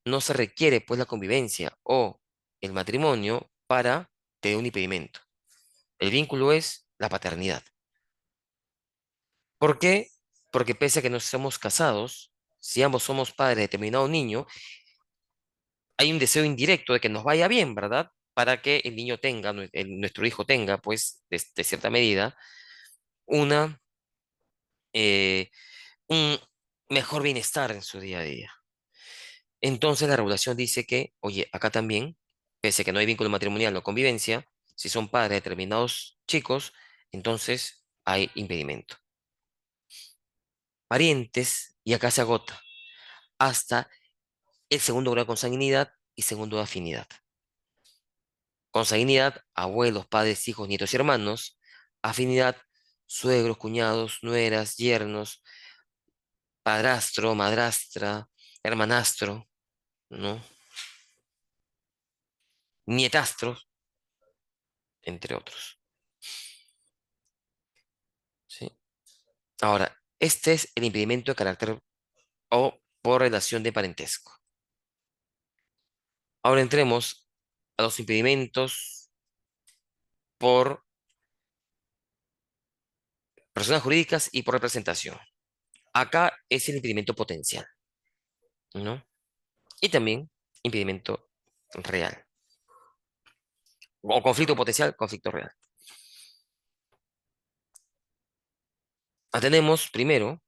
no se requiere pues la convivencia o el matrimonio para tener un impedimento. El vínculo es la paternidad. ¿Por qué? Porque pese a que no somos casados, si ambos somos padres de determinado niño, hay un deseo indirecto de que nos vaya bien, ¿verdad? Para que el niño tenga, nuestro hijo tenga, pues, de cierta medida, una, eh, un mejor bienestar en su día a día. Entonces la regulación dice que, oye, acá también, pese a que no hay vínculo matrimonial o convivencia, si son padres de determinados chicos, entonces hay impedimento. Parientes, y acá se agota, hasta el segundo grado de consanguinidad y segundo de afinidad. Consanguinidad, abuelos, padres, hijos, nietos y hermanos. Afinidad, suegros, cuñados, nueras, yernos, padrastro, madrastra, hermanastro, ¿no? Nietastro, entre otros. ¿Sí? Ahora, este es el impedimento de carácter o por relación de parentesco. Ahora entremos a los impedimentos por personas jurídicas y por representación. Acá es el impedimento potencial, ¿no? Y también impedimento real. O conflicto potencial, conflicto real. Tenemos primero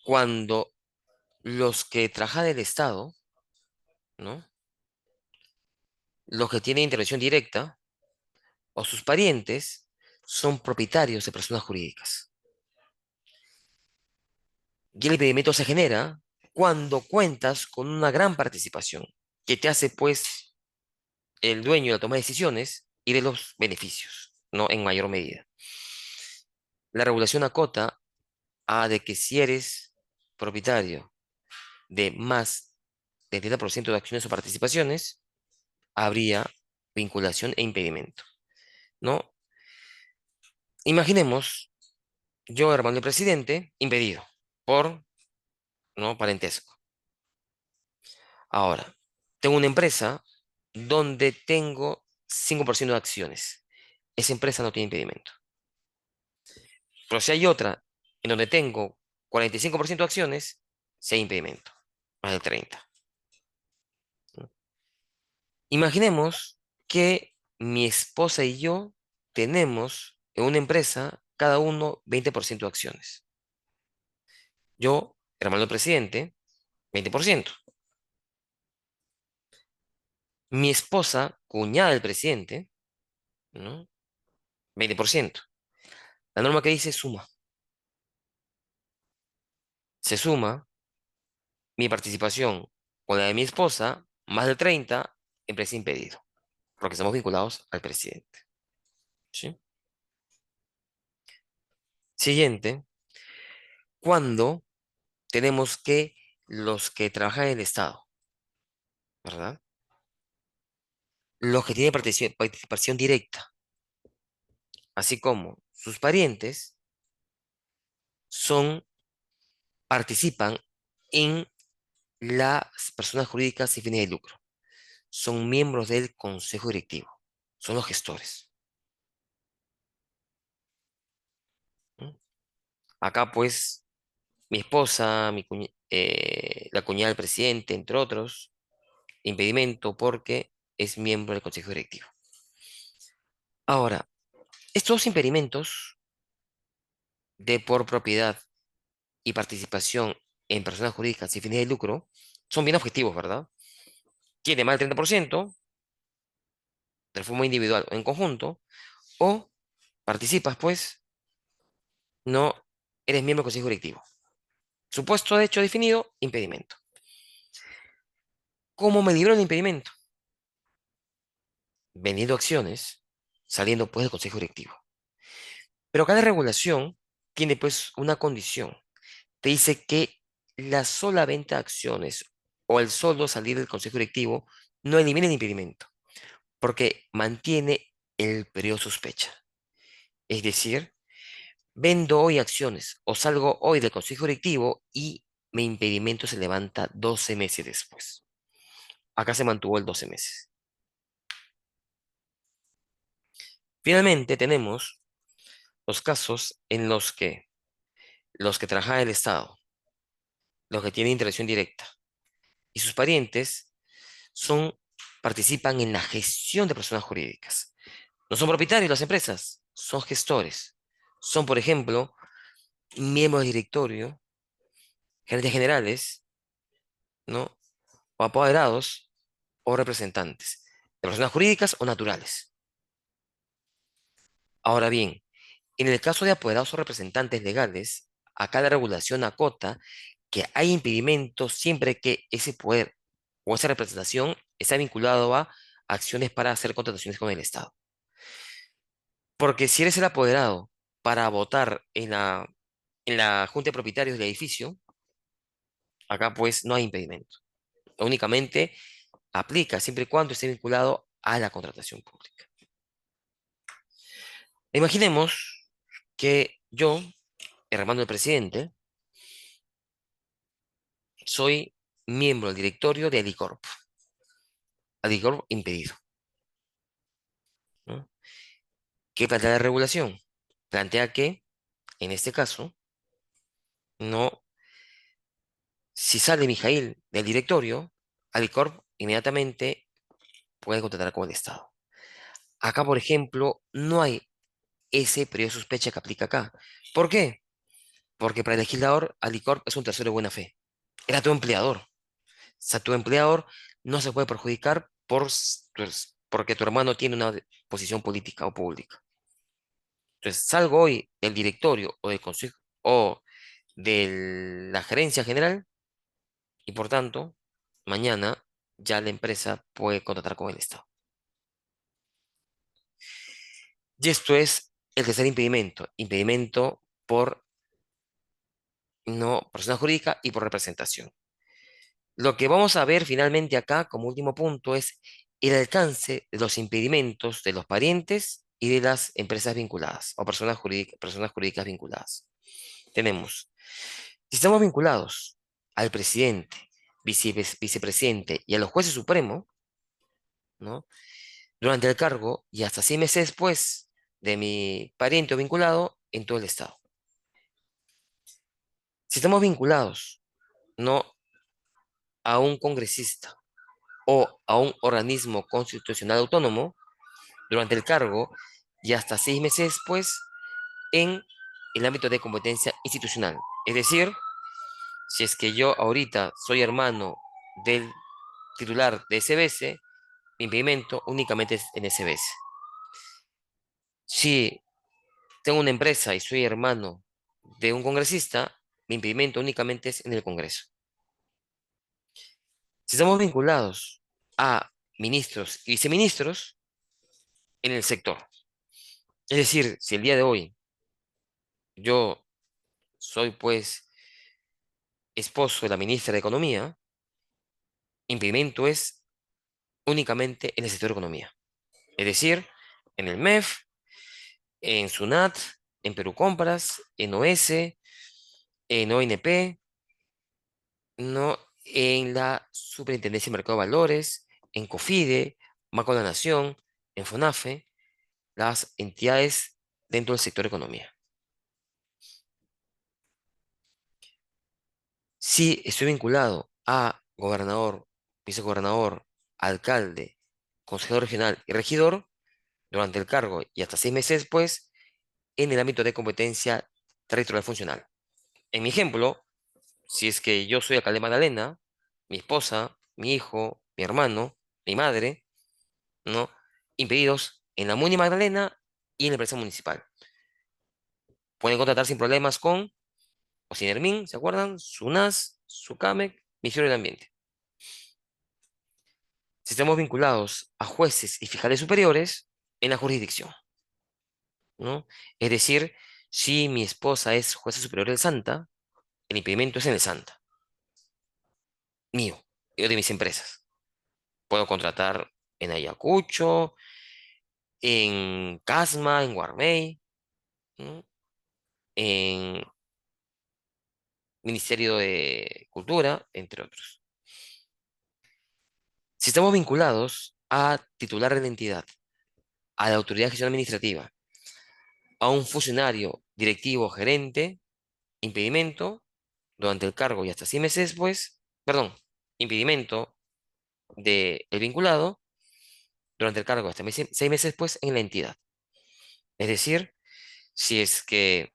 cuando los que trabajan del Estado, ¿no? Los que tienen intervención directa o sus parientes son propietarios de personas jurídicas. Y el impedimento se genera cuando cuentas con una gran participación que te hace pues el dueño de la toma de decisiones y de los beneficios, ¿no? En mayor medida. La regulación acota a de que si eres propietario de más del 30% de acciones o participaciones, habría vinculación e impedimento, ¿no? Imaginemos, yo, hermano del presidente, impedido por, ¿no? Parentesco. Ahora, tengo una empresa donde tengo 5% de acciones. Esa empresa no tiene impedimento. Pero si hay otra en donde tengo 45% de acciones, sí hay impedimento, más del 30%. ¿No? Imaginemos que mi esposa y yo tenemos en una empresa cada uno 20% de acciones. Yo, hermano del presidente, 20%. Mi esposa, cuñada del presidente, ¿no? 20%. La norma que dice suma. Se suma mi participación con la de mi esposa, más del 30%, empresa impedido, porque estamos vinculados al presidente. ¿Sí? Siguiente, cuando tenemos que los que trabajan en el Estado, ¿verdad? Los que tienen participación directa, así como sus parientes, son, participan en las personas jurídicas sin fines de lucro. Son miembros del consejo directivo. Son los gestores. ¿No? Acá, pues, mi esposa, la cuñada del presidente, entre otros, impedimento porque es miembro del consejo directivo. Ahora, estos impedimentos de por propiedad y participación en personas jurídicas sin fines de lucro son bien objetivos, ¿verdad? Tiene más del 30% de forma individual o en conjunto, o Participas, pues, no eres miembro del consejo directivo. Supuesto de hecho definido, impedimento. ¿Cómo me libro del impedimento? Vendiendo acciones, saliendo pues del consejo directivo. Pero cada regulación tiene pues una condición. Te dice que la sola venta de acciones o el solo salir del consejo directivo no elimina el impedimento, porque mantiene el periodo de sospecha. Es decir, vendo hoy acciones o salgo hoy del consejo directivo y mi impedimento se levanta 12 meses después. Acá se mantuvo el 12 meses. Finalmente tenemos los casos en los que trabaja el Estado, los que tienen interacción directa y sus parientes son, participan en la gestión de personas jurídicas. No son propietarios de las empresas, son gestores. Son, por ejemplo, miembros del directorio, gerentes generales, ¿no? O apoderados o representantes de personas jurídicas o naturales. Ahora bien, en el caso de apoderados o representantes legales, acá la regulación acota que hay impedimentos siempre que ese poder o esa representación está vinculado a acciones para hacer contrataciones con el Estado. Porque si eres el apoderado para votar en la junta de propietarios del edificio, acá pues no hay impedimento. Únicamente aplica siempre y cuando esté vinculado a la contratación pública. Imaginemos que yo, hermano del presidente, soy miembro del directorio de Alicorp. Alicorp impedido, ¿no? ¿Qué plantea la regulación? Plantea que, en este caso, no, si sale Mijail del directorio, Alicorp inmediatamente puede contratar con el Estado. Acá, por ejemplo, no hay ese periodo de sospecha que aplica acá. ¿Por qué? Porque para el legislador, Alicorp es un tercero de buena fe. Era tu empleador. O sea, tu empleador no se puede perjudicar porque tu hermano tiene una posición política o pública. Entonces, salgo hoy del directorio o del consejo o de la gerencia general y por tanto, mañana ya la empresa puede contratar con el Estado. Y esto es el tercer impedimento, impedimento por no persona jurídica y por representación. Lo que vamos a ver finalmente acá como último punto es el alcance de los impedimentos de los parientes y de las empresas vinculadas o personas jurídicas vinculadas. Tenemos, si estamos vinculados al presidente, vicepresidente y a los jueces supremos, ¿no? Durante el cargo y hasta 6 meses después de mi pariente o vinculado en todo el Estado. Si estamos vinculados no a un congresista o a un organismo constitucional autónomo durante el cargo y hasta 6 meses después en el ámbito de competencia institucional. Es decir, si es que yo ahorita soy hermano del titular de SBS, mi impedimento únicamente es en SBS. Si tengo una empresa y soy hermano de un congresista, mi impedimento únicamente es en el Congreso. Si estamos vinculados a ministros y viceministros, en el sector. Es decir, si el día de hoy yo soy pues esposo de la ministra de Economía, impedimento es únicamente en el sector de Economía. Es decir, en el MEF, en SUNAT, en Perú Compras, en OS, en ONP, no en la Superintendencia de Mercado de Valores, en COFIDE, Banco de la Nación, en FONAFE, las entidades dentro del sector economía. Si estoy vinculado a gobernador, vicegobernador, alcalde, consejero regional y regidor, durante el cargo y hasta 6 meses después, en el ámbito de competencia territorial funcional. En mi ejemplo, si es que yo soy alcalde de Magdalena, mi esposa, mi hijo, mi hermano, mi madre, ¿no? Impedidos en la Muni Magdalena y en la empresa municipal. Pueden contratar sin problemas con Ocinermin, ¿se acuerdan? SUNAS, SUCAMEC, Ministerio del Ambiente. Si estamos vinculados a jueces y fiscales superiores, en la jurisdicción, ¿no? Es decir, si mi esposa es jueza superior del Santa, el impedimento es en el Santa, mío, yo de mis empresas. Puedo contratar en Ayacucho, en Casma, en Guarmey, ¿no? En Ministerio de Cultura, entre otros. Si estamos vinculados a titular de la entidad, a la autoridad de gestión administrativa, a un funcionario, directivo, gerente, impedimento durante el cargo y hasta 6 meses después, perdón, impedimento del vinculado durante el cargo hasta 6 meses después en la entidad. Es decir, si es que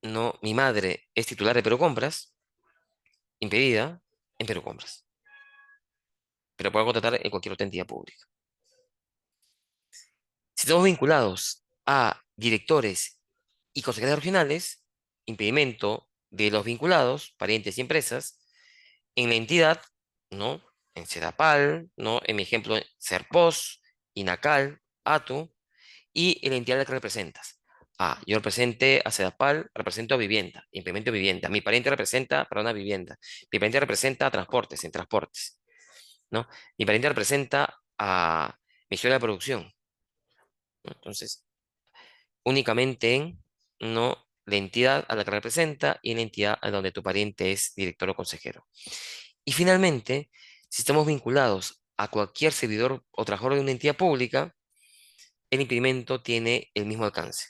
no, mi madre es titular de Perú Compras, impedida en Perú Compras, pero puedo contratar en cualquier otra entidad pública. Si estamos vinculados a directores y consejeros regionales, impedimento de los vinculados, parientes y empresas, en la entidad, ¿no? En Sedapal, ¿no? En mi ejemplo, Serpos, Inacal, ATU, y en la entidad a la que representas. Ah, yo representé a Sedapal, represento a vivienda, implemento vivienda. Mi pariente representa para una vivienda. Mi pariente representa a transportes, en transportes, ¿no? Mi pariente representa a Ministerio de la Producción, ¿no? Entonces, únicamente en, ¿no? La entidad a la que representa y en la entidad a donde tu pariente es director o consejero. Y finalmente, si estamos vinculados a cualquier servidor o trabajador de una entidad pública, el impedimento tiene el mismo alcance.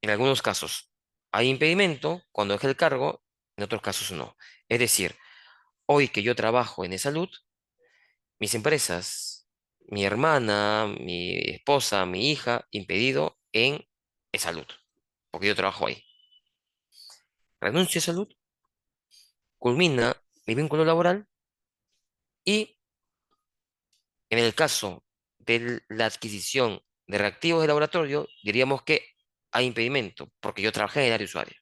En algunos casos hay impedimento cuando deja el cargo, en otros casos no. Es decir, hoy que yo trabajo en salud, mis empresas, mi hermana, mi esposa, mi hija, impedido en salud, porque yo trabajo ahí. Renuncio a salud, culmina mi vínculo laboral y en el caso de la adquisición de reactivos de laboratorio, diríamos que hay impedimento, porque yo trabajé en el área usuaria,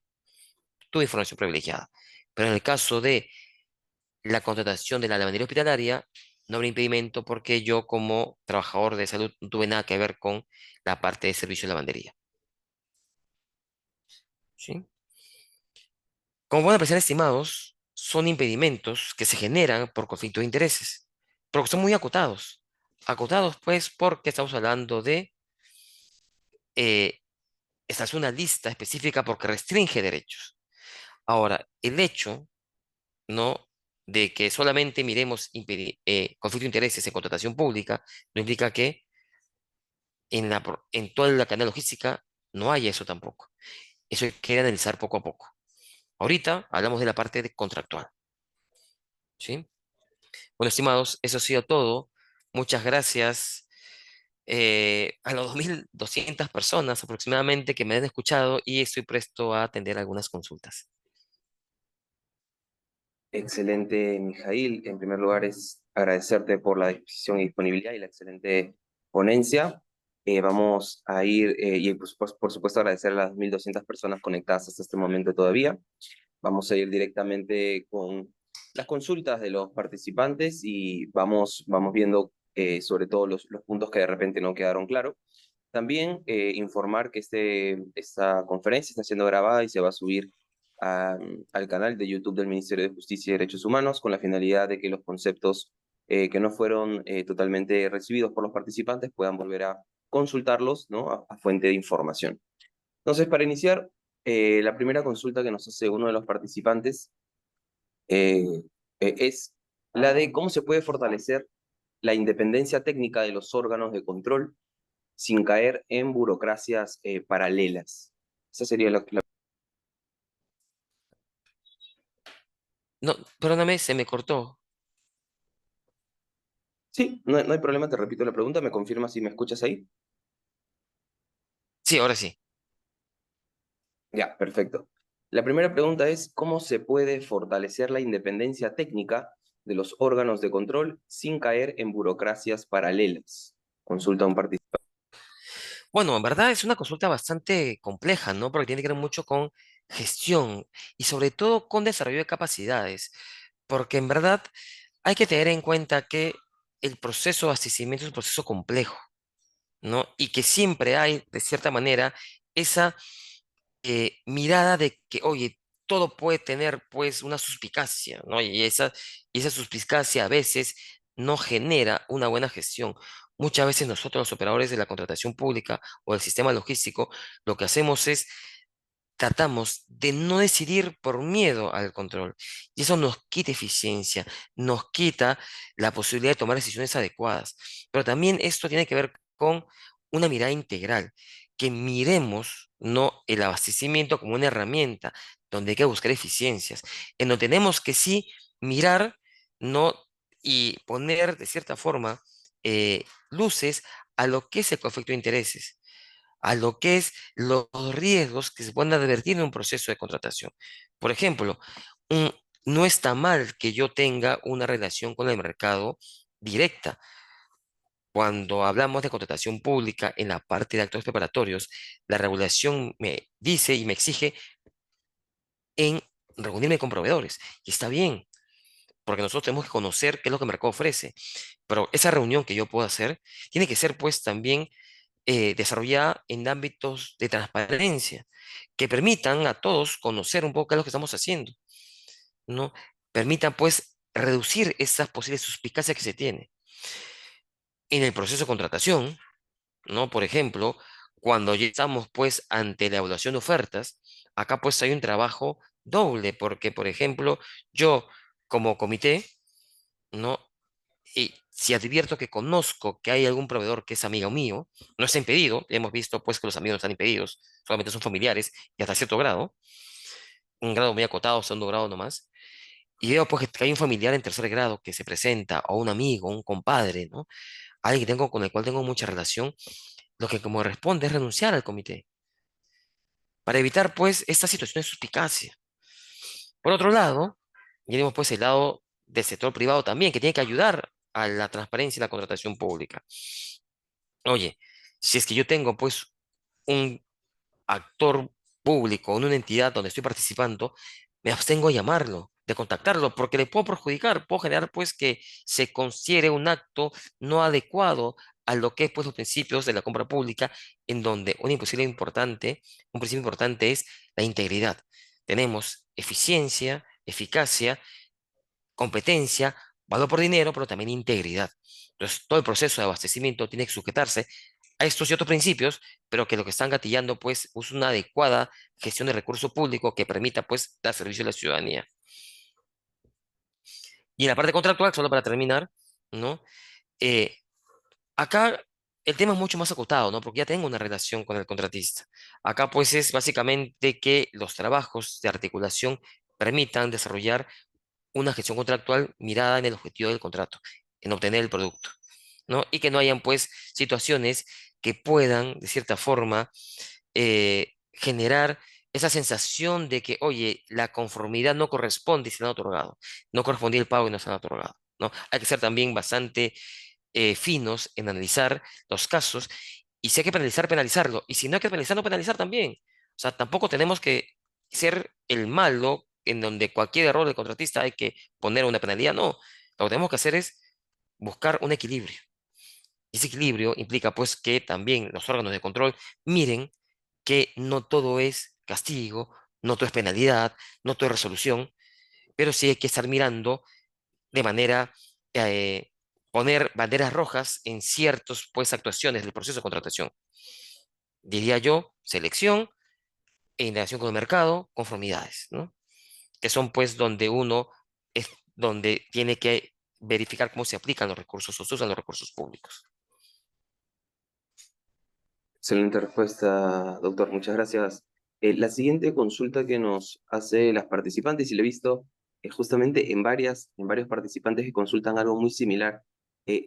tuve información privilegiada. Pero en el caso de la contratación de la lavandería hospitalaria, no habrá impedimento porque yo como trabajador de salud no tuve nada que ver con la parte de servicio de lavandería. ¿Sí? Como pueden apreciar, estimados, son impedimentos que se generan por conflicto de intereses, pero que son muy acotados. Acotados, pues, porque estamos hablando de eh, establecer una lista específica porque restringe derechos. Ahora, el hecho, ¿no? De que solamente miremos conflicto de intereses en contratación pública, no implica que en toda la cadena logística no haya eso tampoco. Eso hay que analizar poco a poco. Ahorita hablamos de la parte contractual, ¿sí? Bueno, estimados, eso ha sido todo. Muchas gracias a las 2.200 personas aproximadamente que me han escuchado y estoy presto a atender algunas consultas. Excelente, Mijail. En primer lugar, es agradecerte por la disposición y disponibilidad y la excelente ponencia. Vamos a ir, y por supuesto agradecer a las 1.200 personas conectadas hasta este momento todavía. Vamos a ir directamente con las consultas de los participantes y vamos viendo sobre todo los puntos que de repente no quedaron claros. También informar que esta conferencia está siendo grabada y se va a subir al canal de YouTube del Ministerio de Justicia y Derechos Humanos con la finalidad de que los conceptos que no fueron totalmente recibidos por los participantes puedan volver a consultarlos, ¿no? A fuente de información. Entonces, para iniciar, la primera consulta que nos hace uno de los participantes eh, es la de cómo se puede fortalecer la independencia técnica de los órganos de control sin caer en burocracias paralelas. Esa sería la. No, perdóname, se me cortó. Sí, no hay problema, te repito la pregunta, me confirmas si me escuchas ahí. Sí, ahora sí. Ya, perfecto. La primera pregunta es, ¿cómo se puede fortalecer la independencia técnica de los órganos de control sin caer en burocracias paralelas. Consulta a un participante. Bueno, en verdad es una consulta bastante compleja, ¿no? Porque tiene que ver mucho con gestión y sobre todo con desarrollo de capacidades, porque en verdad hay que tener en cuenta que el proceso de abastecimiento es un proceso complejo, ¿no? Y que siempre hay, de cierta manera, esa mirada de que, oye, todo puede tener pues una suspicacia, ¿no? Y esa suspicacia a veces no genera una buena gestión. Muchas veces nosotros, los operadores de la contratación pública o del sistema logístico, lo que hacemos es tratamos de no decidir por miedo al control. Y eso nos quita eficiencia, nos quita la posibilidad de tomar decisiones adecuadas. Pero también esto tiene que ver con una mirada integral, que miremos no el abastecimiento como una herramienta donde hay que buscar eficiencias, en donde tenemos que sí mirar no y poner de cierta forma luces a lo que es el conflicto de intereses, a lo que es los riesgos que se pueden advertir en un proceso de contratación. Por ejemplo, un- no está mal que yo tenga una relación con el mercado directa. Cuando hablamos de contratación pública en la parte de actos preparatorios, la regulación me dice y me exige en reunirme con proveedores. Y está bien, porque nosotros tenemos que conocer qué es lo que el mercado ofrece. Pero esa reunión que yo puedo hacer tiene que ser pues también desarrollada en ámbitos de transparencia que permitan a todos conocer un poco qué es lo que estamos haciendo, ¿no? Permitan pues reducir esas posibles suspicacias que se tienen. En el proceso de contratación, ¿no? Por ejemplo, cuando ya estamos pues ante la evaluación de ofertas, acá pues hay un trabajo doble, porque por ejemplo, yo como comité, ¿no? Y si advierto que conozco que hay algún proveedor que es amigo mío, no está impedido, hemos visto pues que los amigos no están impedidos, solamente son familiares y hasta cierto grado, un grado muy acotado, segundo grado nomás, y veo pues que hay un familiar en tercer grado que se presenta, o un amigo, un compadre, ¿no? Alguien que tengo, con el cual tengo mucha relación, lo que como responde es renunciar al comité, para evitar pues esta situación de suspicacia. Por otro lado, tenemos pues el lado del sector privado también, que tiene que ayudar a la transparencia y la contratación pública. Oye, si es que yo tengo pues un actor público en una entidad donde estoy participando, me abstengo de llamarlo, de contactarlo, porque le puedo perjudicar, puedo generar pues que se considere un acto no adecuado a lo que es pues los principios de la compra pública, en donde un principio importante es la integridad. Tenemos eficiencia, eficacia, competencia, valor por dinero, pero también integridad. Entonces, todo el proceso de abastecimiento tiene que sujetarse a estos y otros principios, pero que lo que están gatillando, pues, es una adecuada gestión de recursos públicos que permita, pues, dar servicio a la ciudadanía. Y en la parte contractual, solo para terminar, ¿no? Eh, Acá el tema es mucho más acotado, ¿no? Porque ya tengo una relación con el contratista. Acá, pues, es básicamente que los trabajos de articulación permitan desarrollar una gestión contractual mirada en el objetivo del contrato, en obtener el producto, ¿no? Y que no hayan, pues, situaciones que puedan, de cierta forma, generar esa sensación de que, oye, la conformidad no corresponde y se han otorgado, no correspondía el pago y no se han otorgado, ¿no? Hay que ser también bastante finos en analizar los casos y si hay que penalizar, penalizarlo. Y si no hay que penalizar, no penalizar también. O sea, tampoco tenemos que ser el malo en donde cualquier error del contratista hay que poner una penalidad. No, lo que tenemos que hacer es buscar un equilibrio. Y ese equilibrio implica pues que también los órganos de control miren que no todo es castigo, no todo es penalidad, no todo es resolución, pero sí hay que estar mirando de manera, eh, poner banderas rojas en ciertas pues, actuaciones del proceso de contratación. Diría yo, selección e integración con el mercado, conformidades, ¿no? Que son pues donde uno es donde tiene que verificar cómo se aplican los recursos o se usan los recursos públicos. Excelente respuesta, doctor. Muchas gracias. La siguiente consulta que nos hace las participantes, y la he visto justamente en varios participantes que consultan algo muy similar.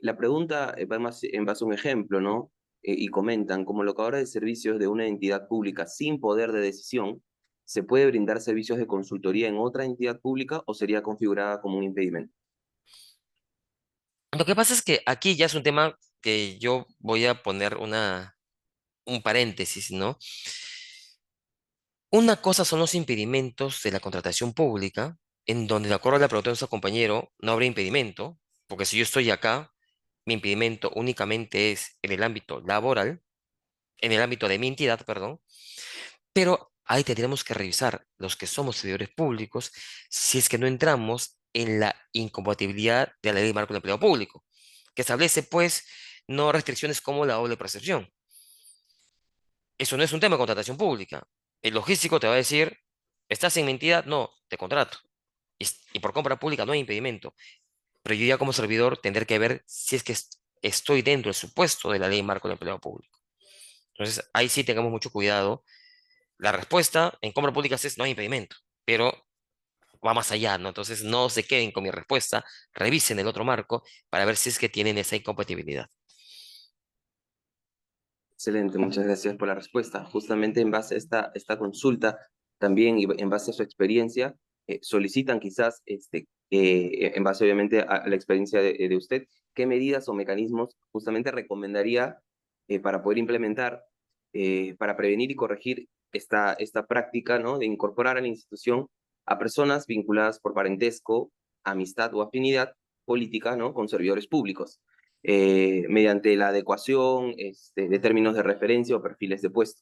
La pregunta va más en base a un ejemplo, ¿no? Y comentan, como locadora de servicios de una entidad pública sin poder de decisión, ¿se puede brindar servicios de consultoría en otra entidad pública o sería configurada como un impedimento? Lo que pasa es que aquí ya es un tema que yo voy a poner un paréntesis, ¿no? Una cosa son los impedimentos de la contratación pública, en donde, de acuerdo a la pregunta de nuestro compañero, no habrá impedimento, porque si yo estoy acá, mi impedimento únicamente es en el ámbito laboral, en el ámbito de mi entidad, perdón, pero ahí tendremos que revisar los que somos servidores públicos si es que no entramos en la incompatibilidad de la ley de marco del empleo público, que establece, pues, no restricciones como la doble percepción. Eso no es un tema de contratación pública. El logístico te va a decir, ¿estás en mi entidad? No, te contrato. Y por compra pública no hay impedimento. Pero yo ya como servidor tendré que ver si es que estoy dentro del supuesto de la ley marco del empleo público. Entonces, ahí sí tengamos mucho cuidado. La respuesta en compra pública es no hay impedimento, pero va más allá, ¿no? Entonces, no se queden con mi respuesta, revisen el otro marco para ver si es que tienen esa incompatibilidad. Excelente, muchas gracias por la respuesta. Justamente en base a esta consulta, también y en base a su experiencia, solicitan quizás, en base obviamente a la experiencia de usted, qué medidas o mecanismos justamente recomendaría para poder implementar, para prevenir y corregir esta práctica, ¿no? De incorporar a la institución a personas vinculadas por parentesco, amistad o afinidad política, ¿no? Con servidores públicos mediante la adecuación de términos de referencia o perfiles de puesto,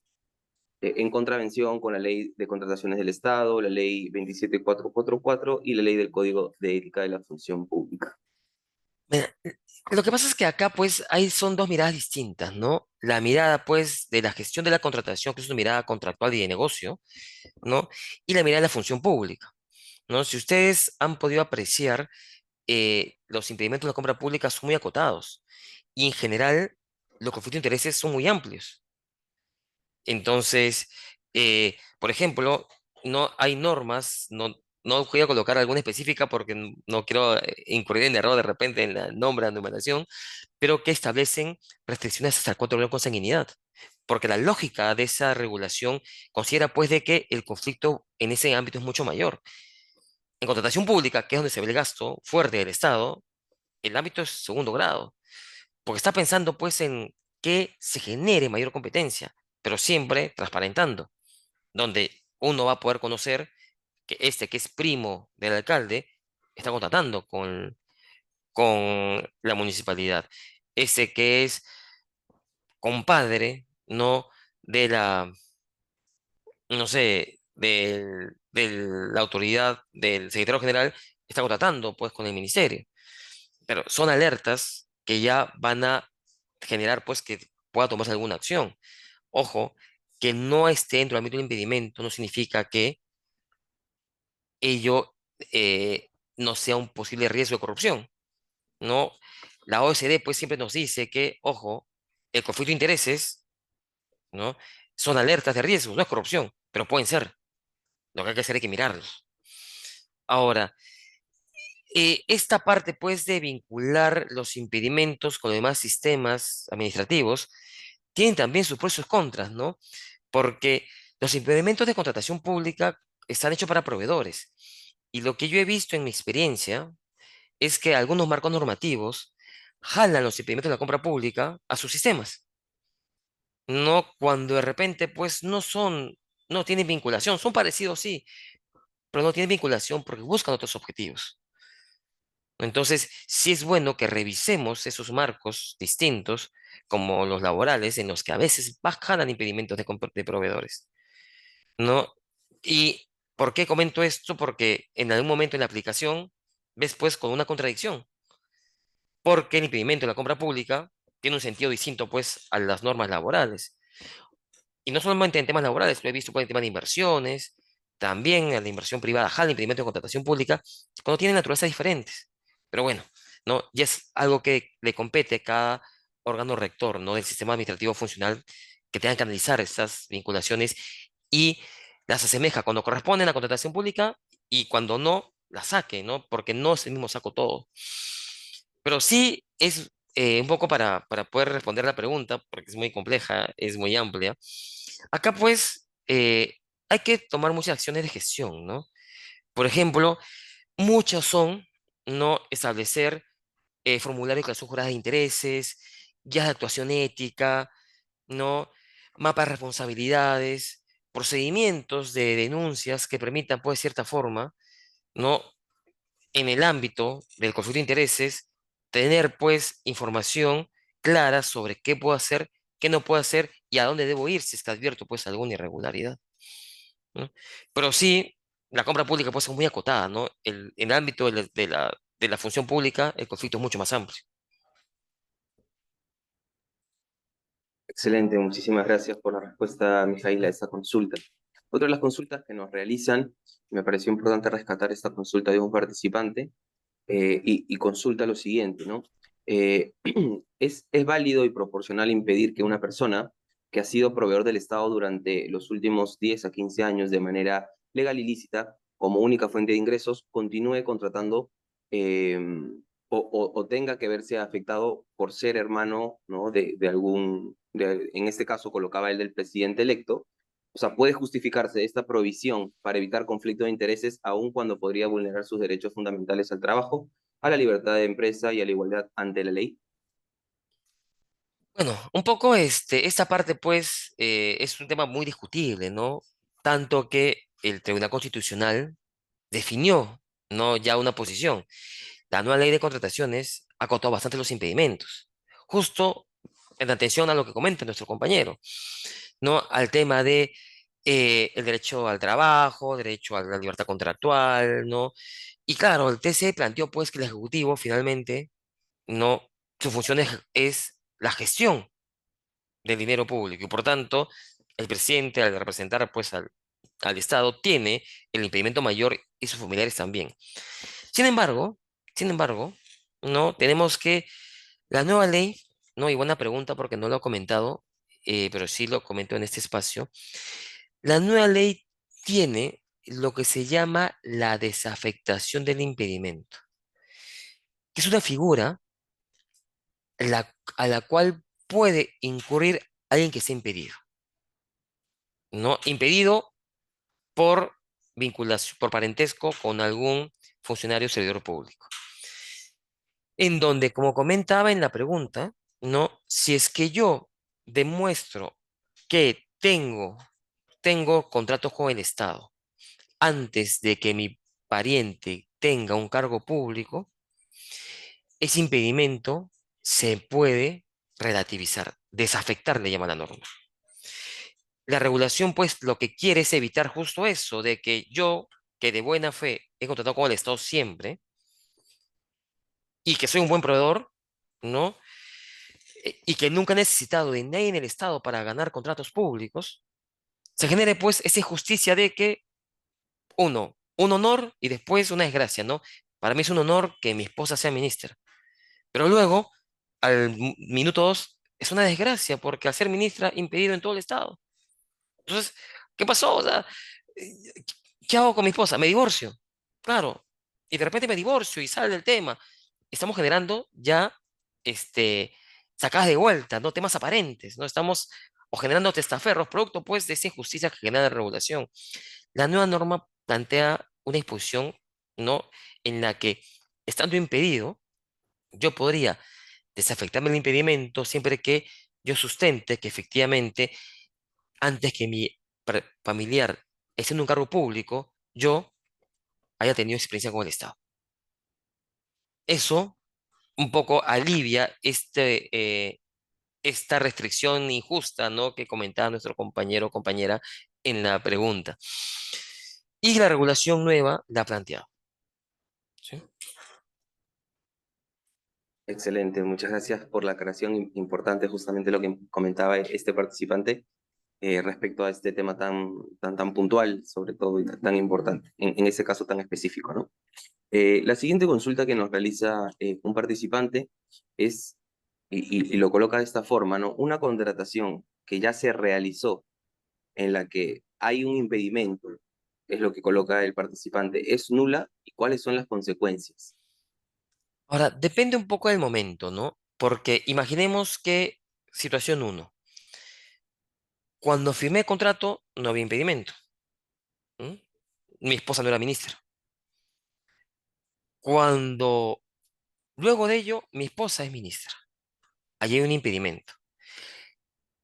en contravención con la Ley de Contrataciones del Estado, la Ley 27444 y la Ley del Código de Ética de la Función Pública. Mira, lo que pasa es que acá, pues, ahí son dos miradas distintas, ¿no? La mirada, pues, de la gestión de la contratación, que es una mirada contractual y de negocio, ¿no? Y la mirada de la función pública, ¿no? Si ustedes han podido apreciar, los impedimentos de la compra pública son muy acotados y en general los conflictos de intereses son muy amplios. Entonces, por ejemplo, no hay normas, no voy a colocar alguna específica porque no quiero incurrir en error de repente en el nombre, la numeración, pero que establecen restricciones hasta el control de consanguinidad. Porque la lógica de esa regulación considera pues de que el conflicto en ese ámbito es mucho mayor. En contratación pública, que es donde se ve el gasto fuerte del Estado, el ámbito es segundo grado, porque está pensando pues en que se genere mayor competencia, pero siempre transparentando, donde uno va a poder conocer que este que es primo del alcalde está contratando con la municipalidad. Ese que es compadre, no de la, no sé, de la autoridad del secretario general, está contratando pues con el ministerio. Pero son alertas que ya van a generar pues que pueda tomarse alguna acción. Ojo, que no esté dentro del ámbito del impedimento no significa que ello no sea un posible riesgo de corrupción, ¿no? La OECD pues siempre nos dice que, ojo, el conflicto de intereses, ¿no? Son alertas de riesgo, no es corrupción, pero pueden ser. Lo que hay que hacer es que mirarlos. Ahora, esta parte pues de vincular los impedimentos con los demás sistemas administrativos tienen también sus pros y sus contras, ¿no? Porque los impedimentos de contratación pública están hechos para proveedores. Y lo que yo he visto en mi experiencia es que algunos marcos normativos jalan los impedimentos de la compra pública a sus sistemas. No cuando de repente, pues, no tienen vinculación. Son parecidos, sí, pero no tienen vinculación porque buscan otros objetivos. Entonces, sí es bueno que revisemos esos marcos distintos, como los laborales, en los que a veces jalan impedimentos de proveedores. ¿No? ¿Y por qué comento esto? Porque en algún momento en la aplicación ves pues con una contradicción, porque el impedimento de la compra pública tiene un sentido distinto pues a las normas laborales. Y no solamente en temas laborales, lo he visto pues, en temas de inversiones, también en la inversión privada, jala el impedimento de contratación pública, cuando tienen naturalezas diferentes. Pero bueno, ¿no? Ya es algo que le compete a cada órgano rector, ¿no? Del sistema administrativo funcional que tenga que analizar estas vinculaciones y las asemeja cuando corresponde a la contratación pública y cuando no, la saque, ¿no? Porque no es el mismo saco todo. Pero sí es un poco para poder responder la pregunta, porque es muy compleja, es muy amplia. Acá pues hay que tomar muchas acciones de gestión, ¿no? Por ejemplo, muchas son no establecer formulario de declaración jurada de intereses, guías de actuación ética, ¿no? Mapas de responsabilidades, procedimientos de denuncias que permitan, pues, de cierta forma, ¿no? En el ámbito del conflicto de intereses, tener, pues, información clara sobre qué puedo hacer, qué no puedo hacer y a dónde debo ir si es que advierto, pues, alguna irregularidad, ¿no? Pero sí, la compra pública puede ser muy acotada, ¿no? En el ámbito de la función pública, el conflicto es mucho más amplio. Excelente, muchísimas gracias por la respuesta, Mijail, a esta consulta. Otra de las consultas que nos realizan, me pareció importante rescatar esta consulta de un participante, y consulta lo siguiente, ¿no? ¿Es válido y proporcional impedir que una persona que ha sido proveedor del Estado durante los últimos 10 a 15 años de manera legal y lícita, como única fuente de ingresos, continúe contratando, eh, o tenga que verse afectado por ser hermano, ¿no? de algún, en este caso colocaba el del presidente electo? O sea, ¿puede justificarse esta provisión para evitar conflicto de intereses aun cuando podría vulnerar sus derechos fundamentales al trabajo, a la libertad de empresa y a la igualdad ante la ley? Bueno, un poco esta parte, pues, es un tema muy discutible, ¿no? Tanto que el Tribunal Constitucional definió, ¿no? Ya una posición. La nueva ley de contrataciones ha acotado bastante los impedimentos, justo en atención a lo que comenta nuestro compañero, ¿no? Al tema de el derecho al trabajo, derecho a la libertad contractual, ¿no? Y claro, el TC planteó, pues, que el Ejecutivo finalmente, ¿no? Su función es la gestión del dinero público y por tanto el presidente al representar pues al Estado tiene el impedimento mayor y sus familiares también. Sin embargo, sin embargo, no tenemos que la nueva ley, no, y buena pregunta porque no lo he comentado, pero sí lo comento en este espacio. La nueva ley tiene lo que se llama la desafectación del impedimento, que es una figura a la cual puede incurrir alguien que sea impedido, ¿no? Impedido por vinculación, por parentesco con algún funcionario o servidor público. En donde, como comentaba en la pregunta, ¿no? Si es que yo demuestro que tengo contratos con el Estado antes de que mi pariente tenga un cargo público, ese impedimento se puede relativizar, desafectar, le llama la norma. La regulación, pues, lo que quiere es evitar justo eso, de que yo, que de buena fe he contratado con el Estado siempre, y que soy un buen proveedor, ¿no? Y que nunca he necesitado de nadie en el Estado para ganar contratos públicos, se genere, pues, esa injusticia de que, uno, un honor y después una desgracia, ¿no? Para mí es un honor que mi esposa sea ministra, pero luego, minuto dos, es una desgracia porque al ser ministra, impedido en todo el Estado. Entonces, ¿qué pasó? O sea, eh, ¿qué hago con mi esposa? Me divorcio. Claro. Y de repente me divorcio y sale del tema. Estamos generando ya sacadas de vuelta, ¿no? Temas aparentes, ¿no? Estamos o generando testaferros, producto pues de esa injusticia que genera la regulación. La nueva norma plantea una disposición, ¿no? En la que, estando impedido, yo podría desafectarme el impedimento siempre que yo sustente que efectivamente antes que mi familiar esté en un cargo público, yo haya tenido experiencia con el Estado. Eso un poco alivia esta restricción injusta, ¿no? Que comentaba nuestro compañero o compañera en la pregunta. Y la regulación nueva la ha planteado. ¿Sí? Excelente, muchas gracias por la aclaración importante, justamente lo que comentaba este participante, respecto a este tema tan puntual, sobre todo, y tan importante, en ese caso tan específico, ¿no? La siguiente consulta que nos realiza, un participante es, y lo coloca de esta forma, ¿no? Una contratación que ya se realizó en la que hay un impedimento, es lo que coloca el participante, ¿es nula y cuáles son las consecuencias? Ahora, depende un poco del momento, ¿no? Porque imaginemos que, situación uno, cuando firmé el contrato no había impedimento. ¿M? Mi esposa no era ministra. Cuando Luego de ello, mi esposa es ministra. Allí hay un impedimento.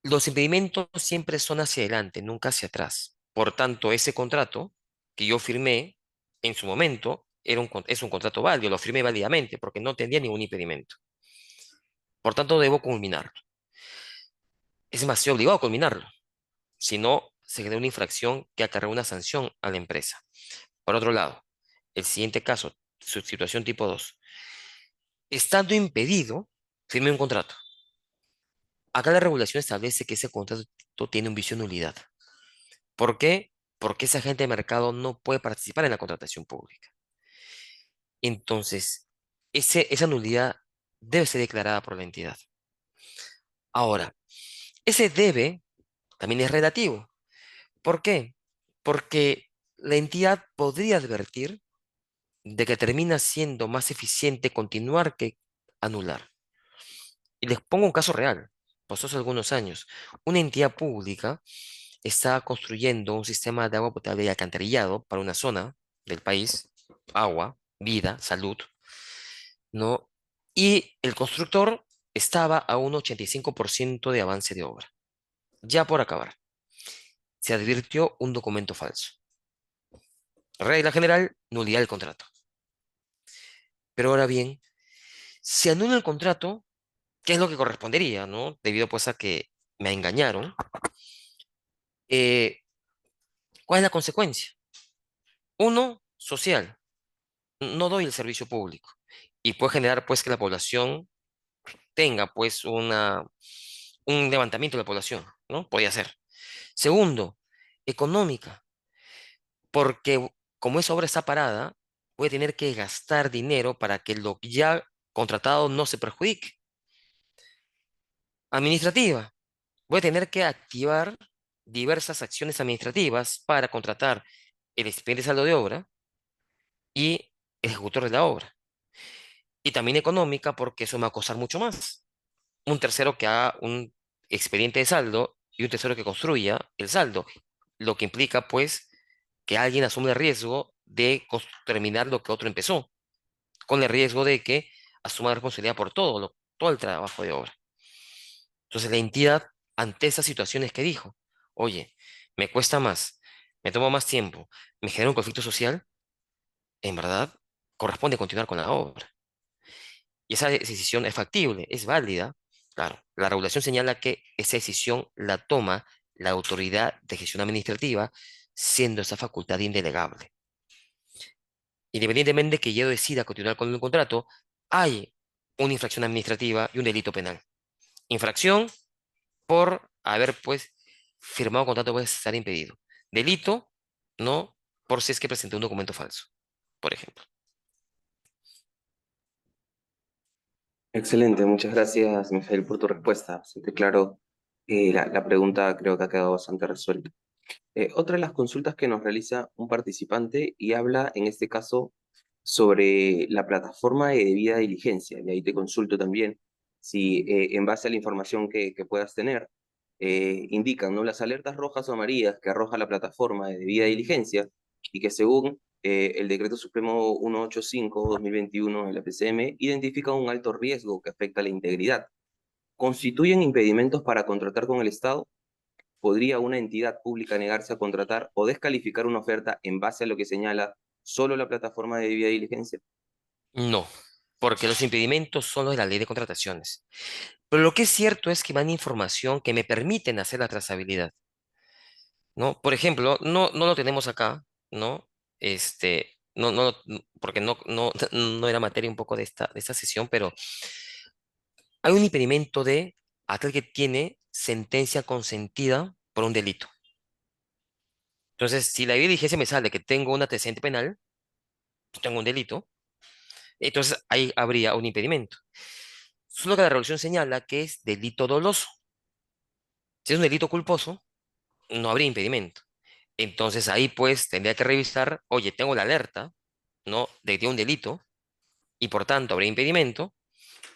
Los impedimentos siempre son hacia adelante, nunca hacia atrás. Por tanto, ese contrato que yo firmé en su momento es un contrato válido, lo firmé válidamente porque no tenía ningún impedimento. Por tanto, debo culminarlo. Es más, estoy obligado a culminarlo. Si no, se genera una infracción que acarrea una sanción a la empresa. Por otro lado, el siguiente caso, su situación tipo 2. Estando impedido, firme un contrato. Acá la regulación establece que ese contrato tiene un vicio de nulidad. ¿Por qué? Porque ese agente de mercado no puede participar en la contratación pública. Entonces, esa nulidad debe ser declarada por la entidad. Ahora, ese debe también es relativo. ¿Por qué? Porque la entidad podría advertir de que termina siendo más eficiente continuar que anular. Y les pongo un caso real. Pasó hace algunos años. Una entidad pública está construyendo un sistema de agua potable y alcantarillado para una zona del país, agua, vida, salud, ¿no? Y el constructor estaba a un 85% de avance de obra. Ya por acabar, se advirtió un documento falso. Regla general, nulidad del contrato. Pero ahora bien, se anula el contrato, ¿qué es lo que correspondería, no? Debido pues a que me engañaron. Eh, ¿Cuál es la consecuencia? Uno, social. No doy el servicio público y puede generar pues que la población tenga pues un levantamiento de la población, ¿no? Podría ser. Segundo, económica, porque como esa obra está parada, voy a tener que gastar dinero para que lo ya contratado no se perjudique. Administrativa, voy a tener que activar diversas acciones administrativas para contratar el expediente de saldo de obra y el ejecutor de la obra. Y también económica, porque eso me va a costar mucho más. Un tercero que haga un expediente de saldo y un tercero que construya el saldo, lo que implica pues que alguien asume el riesgo de terminar lo que otro empezó, con el riesgo de que asuma la responsabilidad por todo el trabajo de obra. Entonces la entidad, ante esas situaciones que dijo, oye, me cuesta más, me toma más tiempo, me genera un conflicto social, en verdad corresponde continuar con la obra. Y esa decisión es factible, es válida. Claro, la regulación señala que esa decisión la toma la autoridad de gestión administrativa, siendo esa facultad indelegable. Independientemente de que yo decida continuar con el contrato, hay una infracción administrativa y un delito penal. Infracción por haber, pues, firmado contrato puede estar impedido. Delito, no, por si es que presenté un documento falso, por ejemplo. Excelente, muchas gracias, Mijael, por tu respuesta. Bastante claro, la pregunta creo que ha quedado bastante resuelta. Otra de las consultas que nos realiza un participante y habla en este caso sobre la plataforma de debida diligencia. Y ahí te consulto también si en base a la información que puedas tener, indican, ¿no? Las alertas rojas o amarillas que arroja la plataforma de debida diligencia y que según el Decreto Supremo 185/2021 de la PCM identifican un alto riesgo que afecta a la integridad. ¿Constituyen impedimentos para contratar con el Estado? ¿Podría una entidad pública negarse a contratar o descalificar una oferta en base a lo que señala solo la plataforma de debida diligencia? No, porque los impedimentos son los de la ley de contrataciones. Pero lo que es cierto es que van información que me permiten hacer la trazabilidad, ¿no? Por ejemplo, no lo tenemos acá, ¿no? Porque no era materia un poco de esta sesión, pero hay un impedimento de aquel que tiene sentencia consentida por un delito. Entonces, si la diligencia me sale que tengo un antecedente penal, pues tengo un delito, entonces ahí habría un impedimento. Solo que la resolución señala que es delito doloso. Si es un delito culposo, no habría impedimento. Entonces ahí pues tendría que revisar, oye, tengo la alerta, ¿no? De que tiene un delito y por tanto habría impedimento,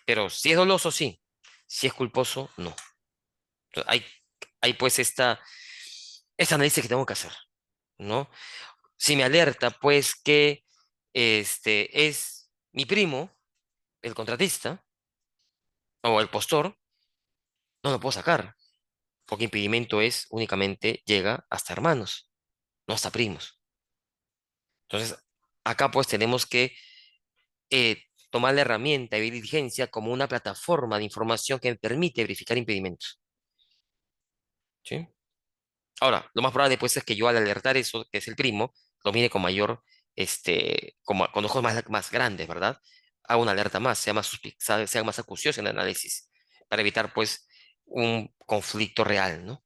pero si es doloso, sí. Si es culposo, no. Entonces, hay pues esta análisis que tengo que hacer, ¿no? Si me alerta pues que es mi primo, el contratista o el postor no lo puedo sacar, porque impedimento es únicamente llega hasta hermanos, no hasta primos. Entonces, acá pues tenemos que tomar la herramienta de diligencia como una plataforma de información que me permite verificar impedimentos. ¿Sí? Ahora, lo más probable pues es que yo al alertar eso, que es el primo, lo mire con mayor, con ojos más grandes, ¿verdad? Hago una alerta más, sea más acucioso en el análisis, para evitar pues un conflicto real, ¿no?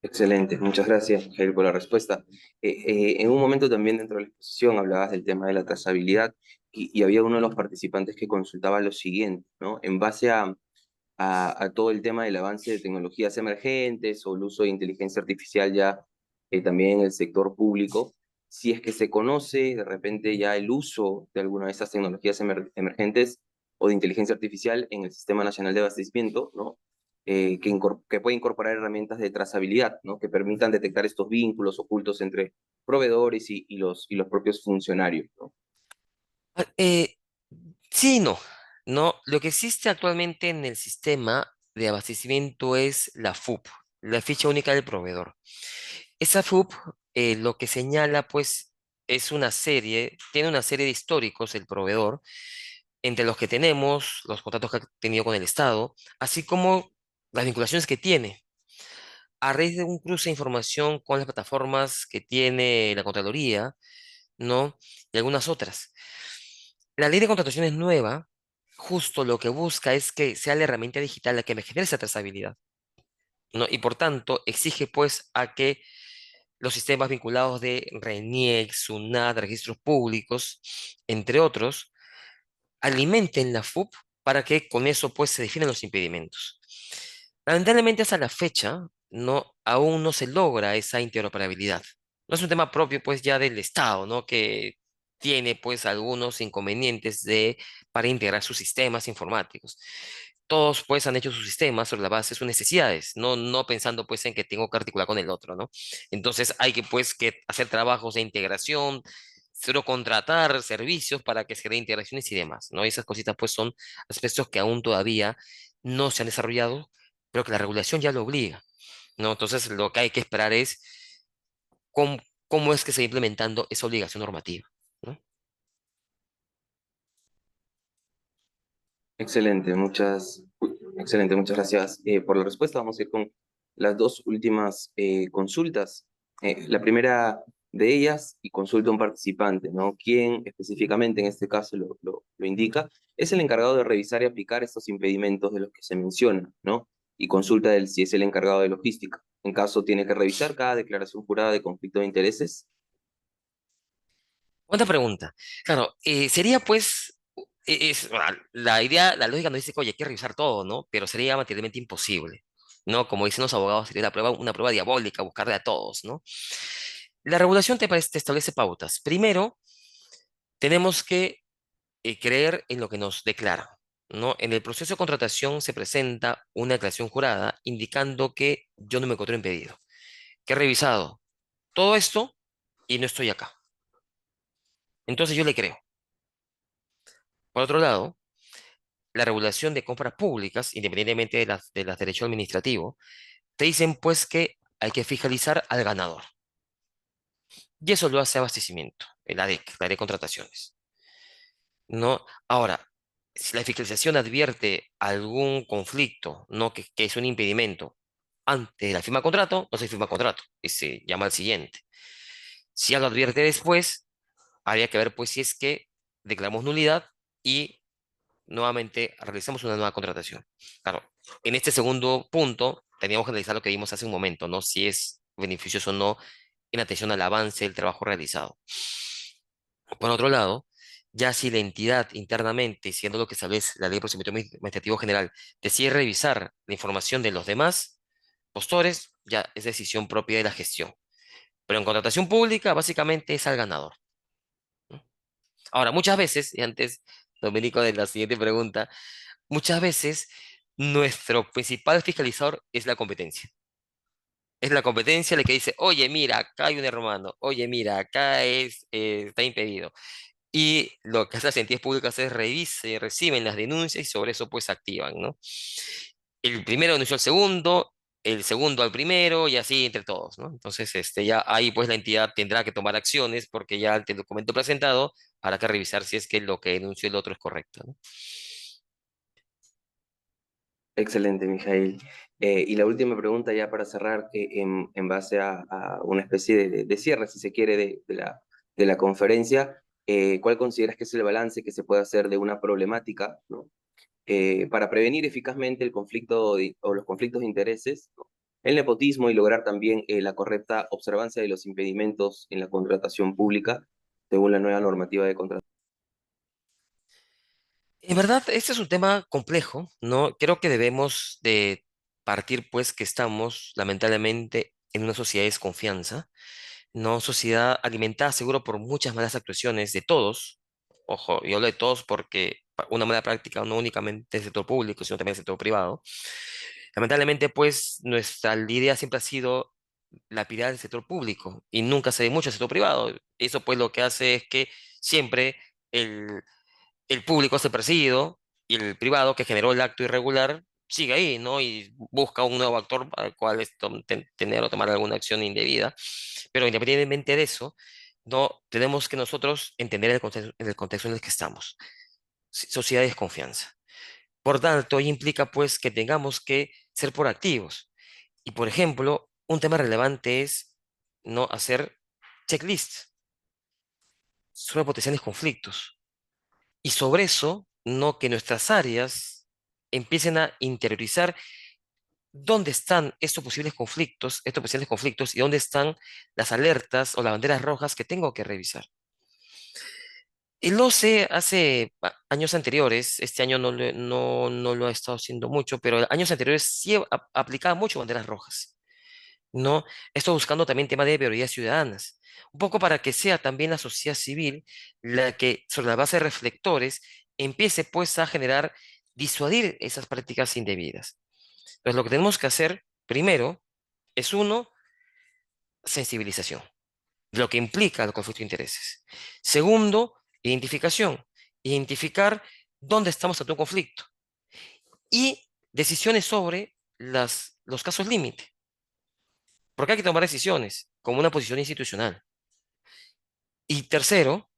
Excelente, muchas gracias, Jair, por la respuesta. En un momento también dentro de la exposición hablabas del tema de la trazabilidad y había uno de los participantes que consultaba lo siguiente, ¿no? En base a todo el tema del avance de tecnologías emergentes o el uso de inteligencia artificial ya también en el sector público, si es que se conoce de repente ya el uso de alguna de estas tecnologías emergentes o de inteligencia artificial en el Sistema Nacional de Abastecimiento, ¿no? Que puede incorporar herramientas de trazabilidad, ¿no? Que permitan detectar estos vínculos ocultos entre proveedores y los propios funcionarios, ¿no? Ah, sí, y no. No, lo que existe actualmente en el sistema de abastecimiento es la FUP, la ficha única del proveedor. Esa FUP lo que señala, pues, tiene una serie de históricos el proveedor, entre los que tenemos los contratos que ha tenido con el Estado, así como las vinculaciones que tiene, a raíz de un cruce de información con las plataformas que tiene la Contraloría, ¿no? Y algunas otras. La ley de contratación es nueva, justo lo que busca es que sea la herramienta digital la que me genere esa trazabilidad, ¿no? Y por tanto, exige pues a que los sistemas vinculados de RENIEC, SUNAT, registros públicos, entre otros, alimenten la FUP para que con eso pues se definan los impedimentos. Lamentablemente hasta la fecha aún no se logra esa interoperabilidad. No es un tema propio pues ya del Estado, ¿no? Que tiene pues algunos inconvenientes para integrar sus sistemas informáticos. Todos pues han hecho sus sistemas sobre la base de sus necesidades, no pensando pues en que tengo que articular con el otro, ¿no? Entonces hay que pues que hacer trabajos de integración, solo contratar servicios para que se den integraciones y demás, ¿no? Y esas cositas pues son aspectos que aún todavía no se han desarrollado, pero que la regulación ya lo obliga, ¿no? Entonces lo que hay que esperar es cómo, cómo es que se va implementando esa obligación normativa, ¿no? Excelente, muchas gracias por la respuesta. Vamos a ir con las dos últimas consultas. La primera de ellas, y consulta a un participante, ¿no? ¿Quién específicamente en este caso lo indica? Es el encargado de revisar y aplicar estos impedimentos de los que se mencionan, ¿no? Y consulta si es el encargado de logística. En caso, tiene que revisar cada declaración jurada de conflicto de intereses. Otra pregunta. Claro, sería pues, la idea, la lógica nos dice que, oye, hay que revisar todo, ¿no? Pero sería materialmente imposible, ¿no? Como dicen los abogados, sería una prueba diabólica, buscarle a todos, ¿no? La regulación te establece pautas. Primero, tenemos que creer en lo que nos declara, ¿no? En el proceso de contratación se presenta una declaración jurada indicando que yo no me encuentro impedido, que he revisado todo esto y no estoy acá. Entonces yo le creo. Por otro lado, la regulación de compras públicas, independientemente de las derechos administrativos, te dicen pues que hay que fiscalizar al ganador. Y eso lo hace abastecimiento, el ADEC, la ley de contrataciones, ¿no? Ahora, si la fiscalización advierte algún conflicto, ¿no? Que es un impedimento antes de la firma de contrato, no se firma contrato y se llama al siguiente. Si ya lo advierte después, habría que ver pues si es que declaramos nulidad y nuevamente realizamos una nueva contratación. Claro, en este segundo punto teníamos que analizar lo que vimos hace un momento, ¿no? Si es beneficioso o no en atención al avance del trabajo realizado. Por otro lado, ya si la entidad internamente, siendo lo que establece la Ley de Procedimiento Administrativo General, decide revisar la información de los demás postores, ya es decisión propia de la gestión. Pero en contratación pública, básicamente es al ganador, ¿no? Ahora, muchas veces, y antes, Domenico, de la siguiente pregunta, muchas veces nuestro principal fiscalizador es la competencia. Es la competencia la que dice, oye, mira, acá hay un hermano, oye, mira, acá está impedido. y lo que hacen las entidades públicas es reciben las denuncias y sobre eso pues activan, ¿no? El primero denunció al segundo, el segundo al primero y así entre todos, ¿no? Entonces, ya ahí pues la entidad tendrá que tomar acciones porque ya ante el documento presentado habrá que revisar si es que lo que denunció el otro es correcto, ¿no? Excelente, Mijail. Y la última pregunta ya para cerrar, en base a una especie de cierre, si se quiere, de la conferencia, ¿cuál consideras que es el balance que se puede hacer de una problemática, ¿no? Para prevenir eficazmente el conflicto o los conflictos de intereses, ¿no? El nepotismo y lograr también la correcta observancia de los impedimentos en la contratación pública según la nueva normativa de contratación? En verdad, este es un tema complejo, ¿no? Creo que debemos de partir, pues, que estamos, lamentablemente, en una sociedad de desconfianza, ¿no? Sociedad alimentada, seguro, por muchas malas actuaciones de todos. Ojo, yo hablo de todos porque una mala práctica no únicamente del sector público, sino también del sector privado. Lamentablemente, pues, nuestra idea siempre ha sido lapidar el sector público y nunca se ve mucho el sector privado. Eso, pues, lo que hace es que siempre el público es el perseguido y el privado que generó el acto irregular sigue ahí, ¿no? Y busca un nuevo actor para el cual tener o tomar alguna acción indebida. Pero independientemente de eso, no tenemos que nosotros entender en el contexto en el que estamos. Sociedad de desconfianza. Por tanto, ello implica pues que tengamos que ser proactivos. Y por ejemplo, un tema relevante es no hacer checklists sobre potenciales conflictos. Y sobre eso, no que nuestras áreas empiecen a interiorizar dónde están estos posibles conflictos y dónde están las alertas o las banderas rojas que tengo que revisar. El OCE hace años anteriores, este año no lo ha estado haciendo mucho, pero años anteriores sí aplicaba mucho banderas rojas, ¿no? Esto buscando también tema de prioridades ciudadanas, un poco para que sea también la sociedad civil la que, sobre la base de reflectores, empiece pues a generar, disuadir esas prácticas indebidas. Entonces, lo que tenemos que hacer primero es uno, sensibilización, lo que implica el conflicto de intereses. Segundo, identificación, identificar dónde estamos ante un conflicto y decisiones sobre los casos límite, porque hay que tomar decisiones como una posición institucional. Y tercero,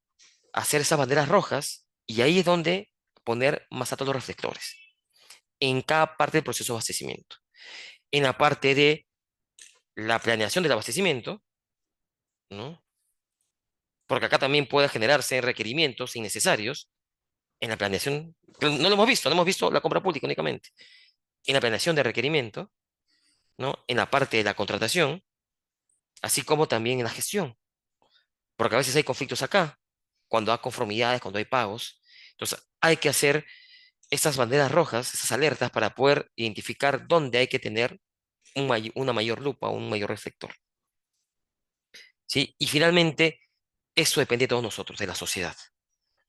hacer esas banderas rojas y ahí es donde poner más altos los reflectores en cada parte del proceso de abastecimiento. En la parte de la planeación del abastecimiento, ¿no? Porque acá también puede generarse requerimientos innecesarios en la planeación. No lo hemos visto, no hemos visto la compra pública únicamente. En la planeación de requerimiento, ¿no? En la parte de la contratación, así como también en la gestión. Porque a veces hay conflictos acá, cuando hay conformidades, cuando hay pagos. Entonces, hay que hacer estas banderas rojas, esas alertas para poder identificar dónde hay que tener una mayor lupa, un mayor reflector. ¿Sí? Y finalmente, eso depende de todos nosotros, de la sociedad.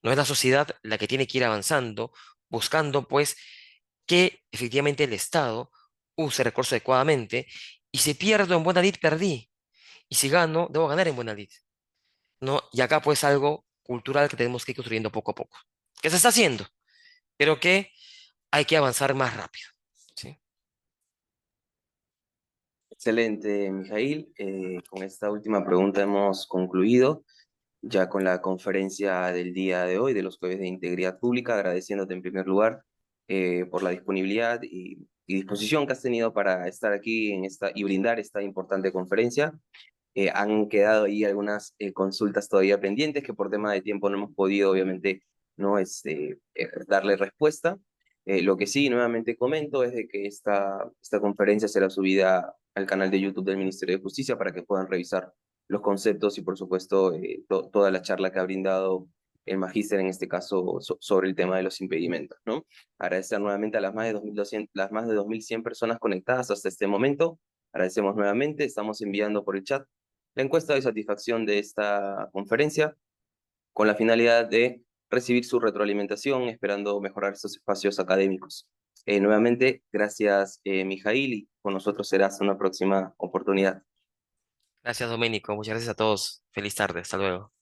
No es la sociedad la que tiene que ir avanzando, buscando pues que efectivamente el Estado use recursos adecuadamente y si pierdo en buena lid, perdí. Y si gano, debo ganar en buena lid. ¿No? Y acá pues algo cultural que tenemos que ir construyendo poco a poco, que se está haciendo, pero que hay que avanzar más rápido. ¿Sí? Excelente, Mijail. Con esta última pregunta hemos concluido ya con la conferencia del día de hoy de los jueves de integridad pública, agradeciéndote en primer lugar por la disponibilidad y disposición que has tenido para estar aquí en esta y brindar esta importante conferencia. Han quedado ahí algunas consultas todavía pendientes que por tema de tiempo no hemos podido, obviamente, no darle respuesta. Lo que sí, nuevamente comento, es de que esta conferencia será subida al canal de YouTube del Ministerio de Justicia para que puedan revisar los conceptos y, por supuesto, toda la charla que ha brindado el magíster, en este caso, sobre el tema de los impedimentos, ¿no? Agradecer nuevamente a las más de 2.200, las más de 2.100 personas conectadas hasta este momento. Agradecemos nuevamente, estamos enviando por el chat la encuesta de satisfacción de esta conferencia con la finalidad de recibir su retroalimentación, esperando mejorar estos espacios académicos. Nuevamente, gracias, Mijail, y con nosotros será hasta una próxima oportunidad. Gracias, Doménico. Muchas gracias a todos. Feliz tarde. Hasta luego.